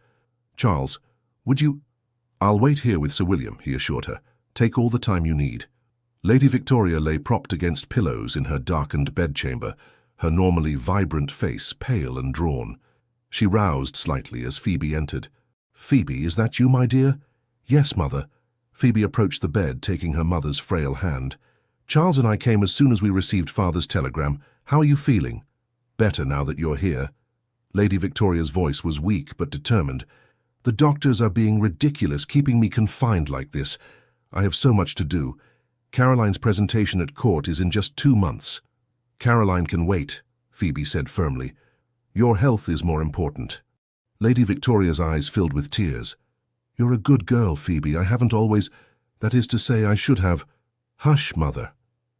"Charles, would you—" "I'll wait here with Sir William," he assured her. "Take all the time you need." Lady Victoria lay propped against pillows in her darkened bedchamber, her normally vibrant face pale and drawn. She roused slightly as Phoebe entered. "Phoebe, is that you, my dear?" "Yes, Mother." Phoebe approached the bed, taking her mother's frail hand. "Charles and I came as soon as we received Father's telegram. How are you feeling?" "Better now that you're here." Lady Victoria's voice was weak but determined. "The doctors are being ridiculous, keeping me confined like this. I have so much to do. Caroline's presentation at court is in just 2 months." "Caroline can wait," Phoebe said firmly. "Your health is more important." Lady Victoria's eyes filled with tears. "You're a good girl, Phoebe. I haven't always— that is to say, I should have—" "Hush, Mother."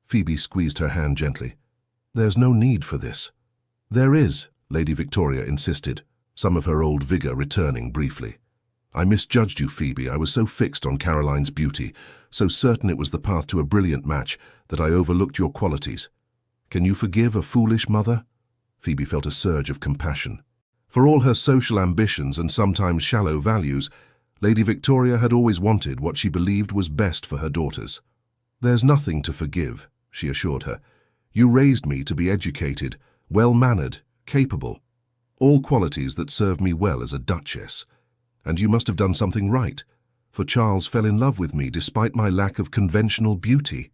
Phoebe squeezed her hand gently. "There's no need for this." "There is," Lady Victoria insisted, some of her old vigor returning briefly. I misjudged you, Phoebe. I was so fixed on Caroline's beauty, so certain it was the path to a brilliant match, that I overlooked your qualities. Can you forgive a foolish mother?" Phoebe felt a surge of compassion. For all her social ambitions and sometimes shallow values, Lady Victoria had always wanted what she believed was best for her daughters. "There's nothing to forgive," she assured her. "You raised me to be educated, well-mannered, capable, all qualities that served me well as a duchess. And you must have done something right, for Charles fell in love with me despite my lack of conventional beauty."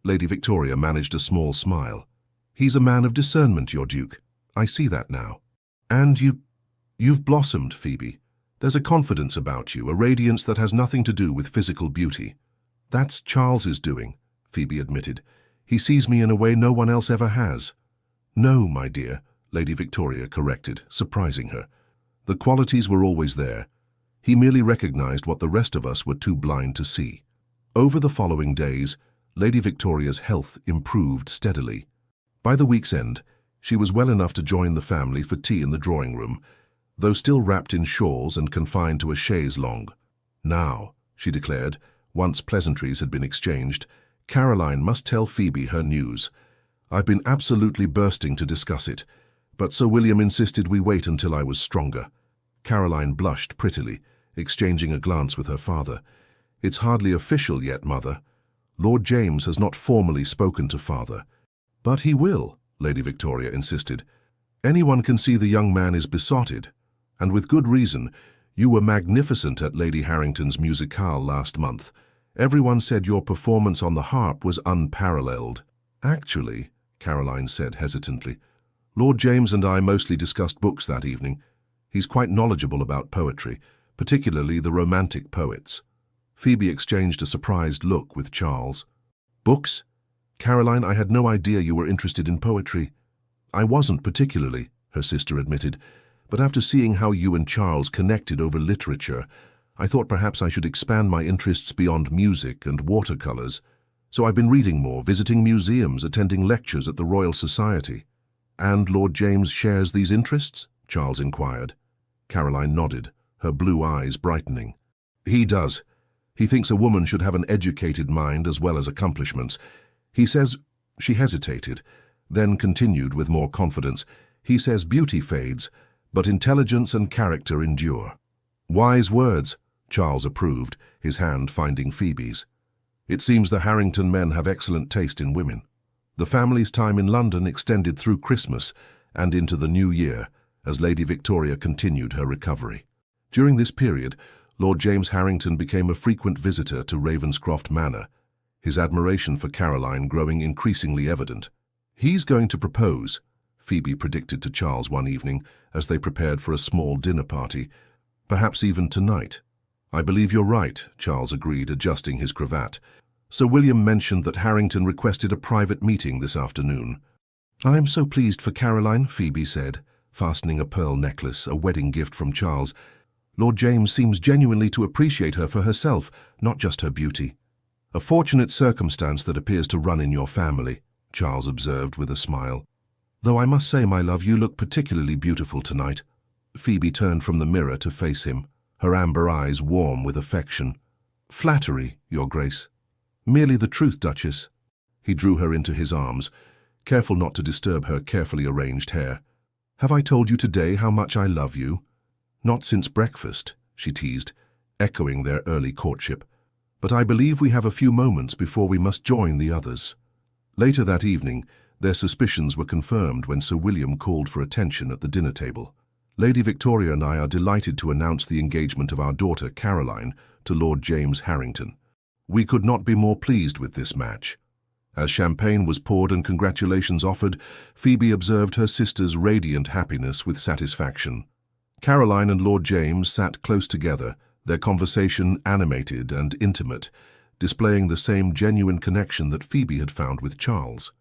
Lady Victoria managed a small smile. "He's a man of discernment, your Duke. I see that now. And you've blossomed, Phoebe. There's a confidence about you, a radiance that has nothing to do with physical beauty." "That's Charles's doing," Phoebe admitted. "He sees me in a way no one else ever has." "No, my dear," Lady Victoria corrected, surprising her. "The qualities were always there. He merely recognized what the rest of us were too blind to see." Over the following days, Lady Victoria's health improved steadily. By the week's end, she was well enough to join the family for tea in the drawing room, though still wrapped in shawls and confined to a chaise longue. "Now," she declared, once pleasantries had been exchanged, "Caroline must tell Phoebe her news. I've been absolutely bursting to discuss it, but Sir William insisted we wait until I was stronger." Caroline blushed prettily, exchanging a glance with her father. "It's hardly official yet, Mother. Lord James has not formally spoken to Father." "But he will," Lady Victoria insisted. "Anyone can see the young man is besotted, and with good reason. You were magnificent at Lady Harrington's musicale last month. Everyone said your performance on the harp was unparalleled." "Actually," Caroline said hesitantly, "Lord James and I mostly discussed books that evening. He's quite knowledgeable about poetry, particularly the romantic poets." Phoebe exchanged a surprised look with Charles. "Books? Caroline, I had no idea you were interested in poetry." "I wasn't particularly," her sister admitted, "but after seeing how you and Charles connected over literature, I thought perhaps I should expand my interests beyond music and watercolors. So I've been reading more, visiting museums, attending lectures at the Royal Society." "And Lord James shares these interests?" Charles inquired. Caroline nodded, her blue eyes brightening. "He does. He thinks a woman should have an educated mind as well as accomplishments. He says—" She hesitated, then continued with more confidence. "He says beauty fades, but intelligence and character endure." "Wise words," Charles approved, his hand finding Phoebe's. "It seems the Harrington men have excellent taste in women." The family's time in London extended through Christmas and into the new year, as Lady Victoria continued her recovery. During this period, Lord James Harrington became a frequent visitor to Ravenscroft Manor, his admiration for Caroline growing increasingly evident. "He's going to propose," Phoebe predicted to Charles one evening as they prepared for a small dinner party, "perhaps even tonight." "I believe you're right," Charles agreed, adjusting his cravat. "Sir William mentioned that Harrington requested a private meeting this afternoon." "I'm so pleased for Caroline," Phoebe said, fastening a pearl necklace, a wedding gift from Charles. "Lord James seems genuinely to appreciate her for herself, not just her beauty." "A fortunate circumstance that appears to run in your family," Charles observed with a smile. "Though I must say, my love, you look particularly beautiful tonight." Phoebe turned from the mirror to face him, her amber eyes warm with affection. "Flattery, Your Grace. Merely the truth, Duchess." He drew her into his arms, careful not to disturb her carefully arranged hair. "Have I told you today how much I love you?" "Not since breakfast," she teased, echoing their early courtship. "But I believe we have a few moments before we must join the others." Later that evening, their suspicions were confirmed when Sir William called for attention at the dinner table. "Lady Victoria and I are delighted to announce the engagement of our daughter Caroline to Lord James Harrington. We could not be more pleased with this match." As champagne was poured and congratulations offered, Phoebe observed her sister's radiant happiness with satisfaction. Caroline and Lord James sat close together, their conversation animated and intimate, displaying the same genuine connection that Phoebe had found with Charles.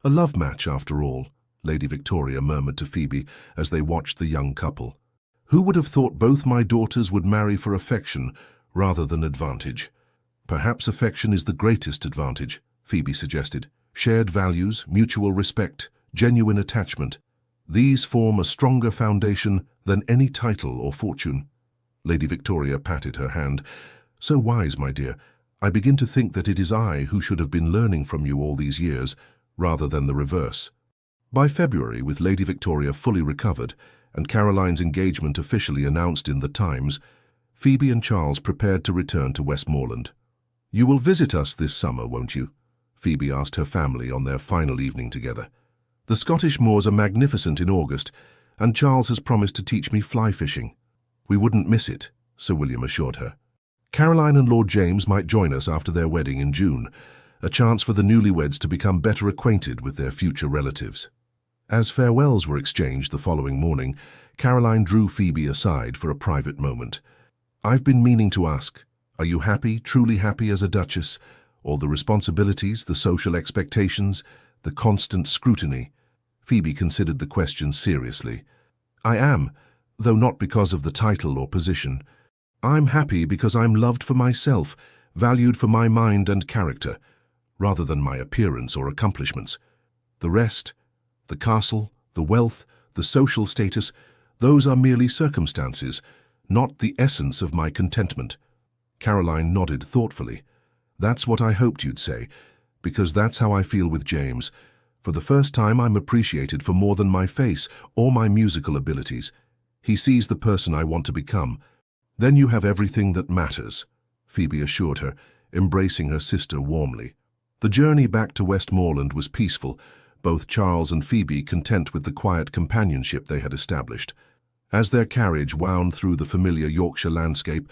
"A love match, after all," Lady Victoria murmured to Phoebe as they watched the young couple. "Who would have thought both my daughters would marry for affection rather than advantage?" "Perhaps affection is the greatest advantage," Phoebe suggested. "Shared values, mutual respect, genuine attachment. These form a stronger foundation than any title or fortune." Lady Victoria patted her hand. "So wise, my dear. I begin to think that it is I who should have been learning from you all these years, rather than the reverse." By February, with Lady Victoria fully recovered and Caroline's engagement officially announced in the Times, Phoebe and Charles prepared to return to Westmoreland. "You will visit us this summer, won't you?" Phoebe asked her family on their final evening together. "The Scottish moors are magnificent in August, and Charles has promised to teach me fly fishing." "We wouldn't miss it," Sir William assured her. Caroline and Lord James might join us after their wedding in June, a chance for the newlyweds to become better acquainted with their future relatives. As farewells were exchanged the following morning, Caroline drew Phoebe aside for a private moment. "I've been meaning to ask, are you happy, truly happy as a duchess? All the responsibilities, the social expectations, the constant scrutiny?" Phoebe considered the question seriously. "I am, though not because of the title or position. I'm happy because I'm loved for myself, valued for my mind and character, rather than my appearance or accomplishments. The rest, the castle, the wealth, the social status, those are merely circumstances, not the essence of my contentment." Caroline nodded thoughtfully. "That's what I hoped you'd say, because that's how I feel with James. For the first time, I'm appreciated for more than my face or my musical abilities. He sees the person I want to become. Then you have everything that matters," Phoebe assured her, embracing her sister warmly. The journey back to Westmoreland was peaceful, both Charles and Phoebe content with the quiet companionship they had established. As their carriage wound through the familiar Yorkshire landscape,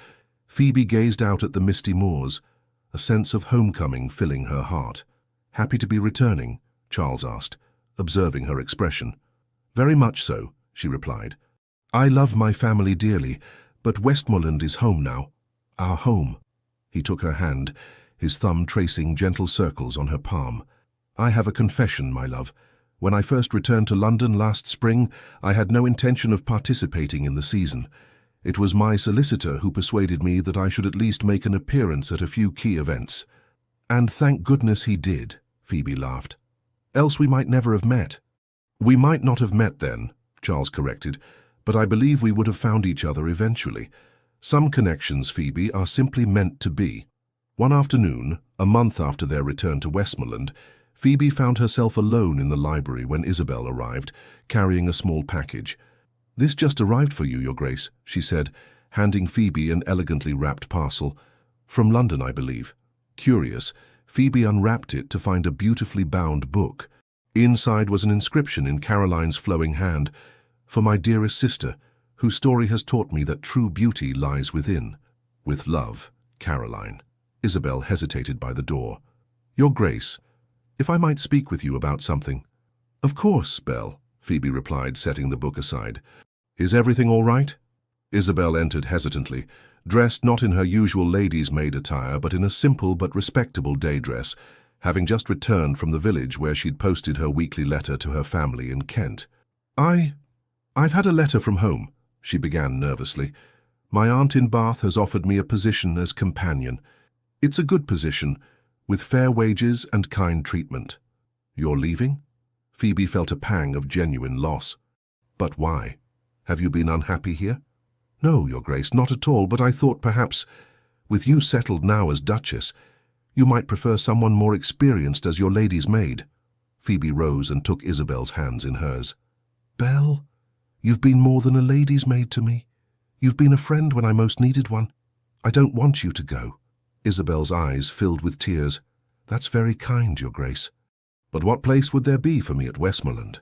Phoebe gazed out at the misty moors, a sense of homecoming filling her heart. "Happy to be returning?" Charles asked, observing her expression. "Very much so," she replied. "I love my family dearly, but Westmoreland is home now. Our home." He took her hand, his thumb tracing gentle circles on her palm. "I have a confession, my love. When I first returned to London last spring, I had no intention of participating in the season. It was my solicitor who persuaded me that I should at least make an appearance at a few key events. And thank goodness he did," Phoebe laughed. "Else we might never have met." "We might not have met then," Charles corrected, "but I believe we would have found each other eventually. Some connections, Phoebe, are simply meant to be." One afternoon, a month after their return to Westmoreland, Phoebe found herself alone in the library when Isabel arrived, carrying a small package. "This just arrived for you, Your Grace," she said, handing Phoebe an elegantly wrapped parcel. "From London, I believe." Curious, Phoebe unwrapped it to find a beautifully bound book. Inside was an inscription in Caroline's flowing hand, "For my dearest sister, whose story has taught me that true beauty lies within. With love, Caroline." Isabel hesitated by the door. "Your Grace, if I might speak with you about something." "Of course, Belle," Phoebe replied, setting the book aside. "Is everything all right?" Isabel entered hesitantly, dressed not in her usual lady's maid attire, but in a simple but respectable day dress, having just returned from the village where she'd posted her weekly letter to her family in Kent. I've had a letter from home," she began nervously. "My aunt in Bath has offered me a position as companion. It's a good position, with fair wages and kind treatment." "You're leaving?" Phoebe felt a pang of genuine loss. "But why? Have you been unhappy here?" "No, Your Grace, not at all, but I thought perhaps, with you settled now as Duchess, you might prefer someone more experienced as your lady's maid." Phoebe rose and took Isabel's hands in hers. "Belle, you've been more than a lady's maid to me. You've been a friend when I most needed one. I don't want you to go." Isabel's eyes filled with tears. "That's very kind, Your Grace. But what place would there be for me at Westmoreland?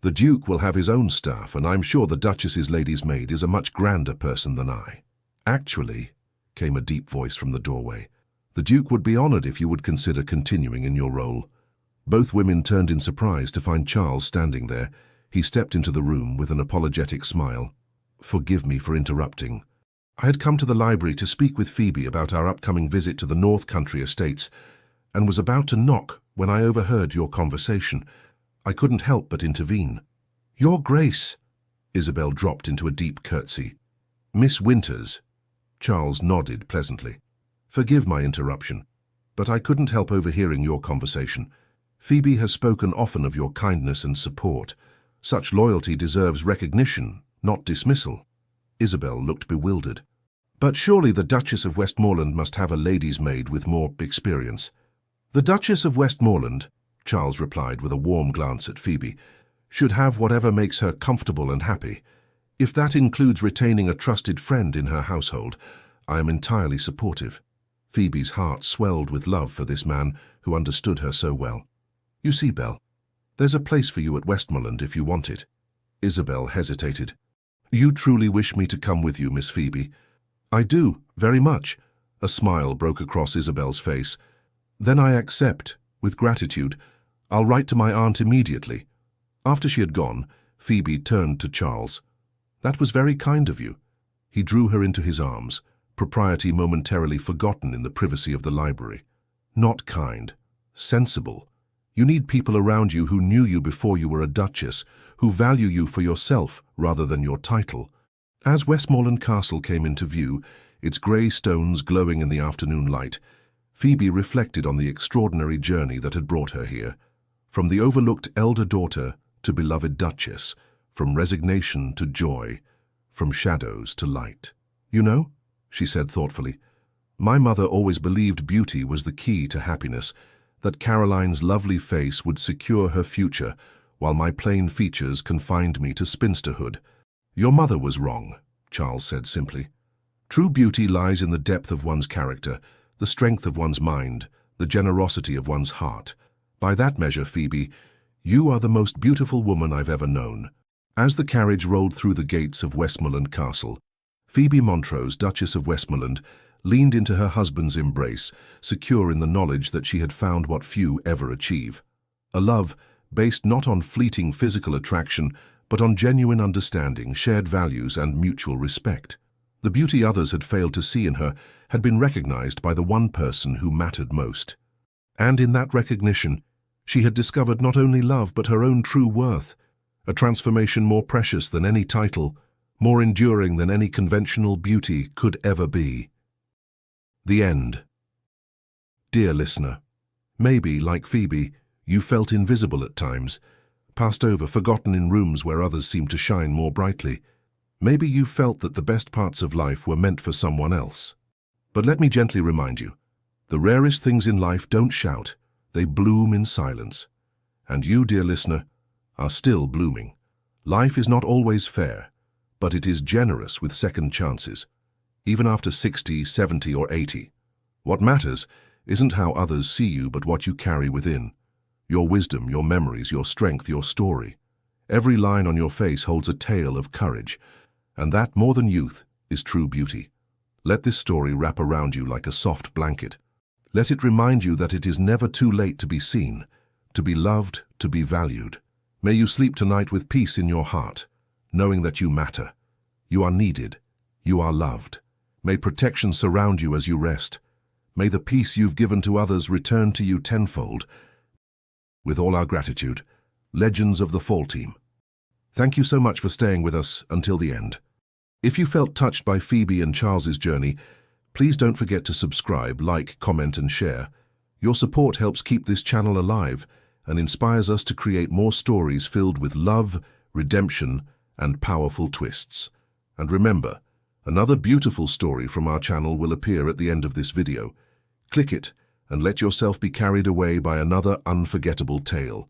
The Duke will have his own staff, and I'm sure the Duchess's lady's maid is a much grander person than I." "Actually," came a deep voice from the doorway, "the Duke would be honored if you would consider continuing in your role." Both women turned in surprise to find Charles standing there. He stepped into the room with an apologetic smile. "Forgive me for interrupting. I had come to the library to speak with Phoebe about our upcoming visit to the North Country estates, and was about to knock when I overheard your conversation. I couldn't help but intervene." "Your Grace!" Isabel dropped into a deep curtsy. "Miss Winters." Charles nodded pleasantly. "Forgive my interruption, but I couldn't help overhearing your conversation. Phoebe has spoken often of your kindness and support. Such loyalty deserves recognition, not dismissal." Isabel looked bewildered. But surely the Duchess of Westmoreland must have a lady's maid with more experience. The Duchess of Westmoreland, Charles replied with a warm glance at Phoebe, should have whatever makes her comfortable and happy. If that includes retaining a trusted friend in her household, I am entirely supportive. Phoebe's heart swelled with love for this man who understood her so well. You see, Belle, there's a place for you at Westmoreland if you want it. Isabel hesitated. You truly wish me to come with you, Miss Phoebe? I do, very much. A smile broke across Isabel's face. Then I accept, with gratitude. I'll write to my aunt immediately. After she had gone, Phoebe turned to Charles. That was very kind of you. He drew her into his arms, propriety momentarily forgotten in the privacy of the library. Not kind, sensible. You need people around you who knew you before you were a duchess, who value you for yourself rather than your title. As Westmoreland Castle came into view, its grey stones glowing in the afternoon light, Phoebe reflected on the extraordinary journey that had brought her here. From the overlooked elder daughter to beloved duchess, from resignation to joy, from shadows to light. You know, she said thoughtfully, my mother always believed beauty was the key to happiness, that Caroline's lovely face would secure her future, while my plain features confined me to spinsterhood. Your mother was wrong, Charles said simply. True beauty lies in the depth of one's character, the strength of one's mind, the generosity of one's heart. By that measure, Phoebe, you are the most beautiful woman I've ever known. As the carriage rolled through the gates of Westmoreland Castle, Phoebe Montrose, Duchess of Westmoreland, leaned into her husband's embrace, secure in the knowledge that she had found what few ever achieve. A love based not on fleeting physical attraction, but on genuine understanding, shared values, and mutual respect. The beauty others had failed to see in her had been recognized by the one person who mattered most. And in that recognition, she had discovered not only love but her own true worth, a transformation more precious than any title, more enduring than any conventional beauty could ever be. The end. Dear listener, maybe, like Phoebe, you felt invisible at times, passed over, forgotten in rooms where others seemed to shine more brightly. Maybe you felt that the best parts of life were meant for someone else. But let me gently remind you, the rarest things in life don't shout, they bloom in silence. And you, dear listener, are still blooming. Life is not always fair, but it is generous with second chances, even after 60, 70, or 80. What matters isn't how others see you, but what you carry within. Your wisdom, your memories, your strength, your story. Every line on your face holds a tale of courage, and that, more than youth, is true beauty. Let this story wrap around you like a soft blanket. Let it remind you that it is never too late to be seen, to be loved, to be valued. May you sleep tonight with peace in your heart, knowing that you matter. You are needed. You are loved. May protection surround you as you rest. May the peace you've given to others return to you tenfold. With all our gratitude, Legends of the Fall Team. Thank you so much for staying with us until the end. If you felt touched by Phoebe and Charles's journey, please don't forget to subscribe, like, comment, and share. Your support helps keep this channel alive and inspires us to create more stories filled with love, redemption, and powerful twists. And remember, another beautiful story from our channel will appear at the end of this video. Click it and let yourself be carried away by another unforgettable tale.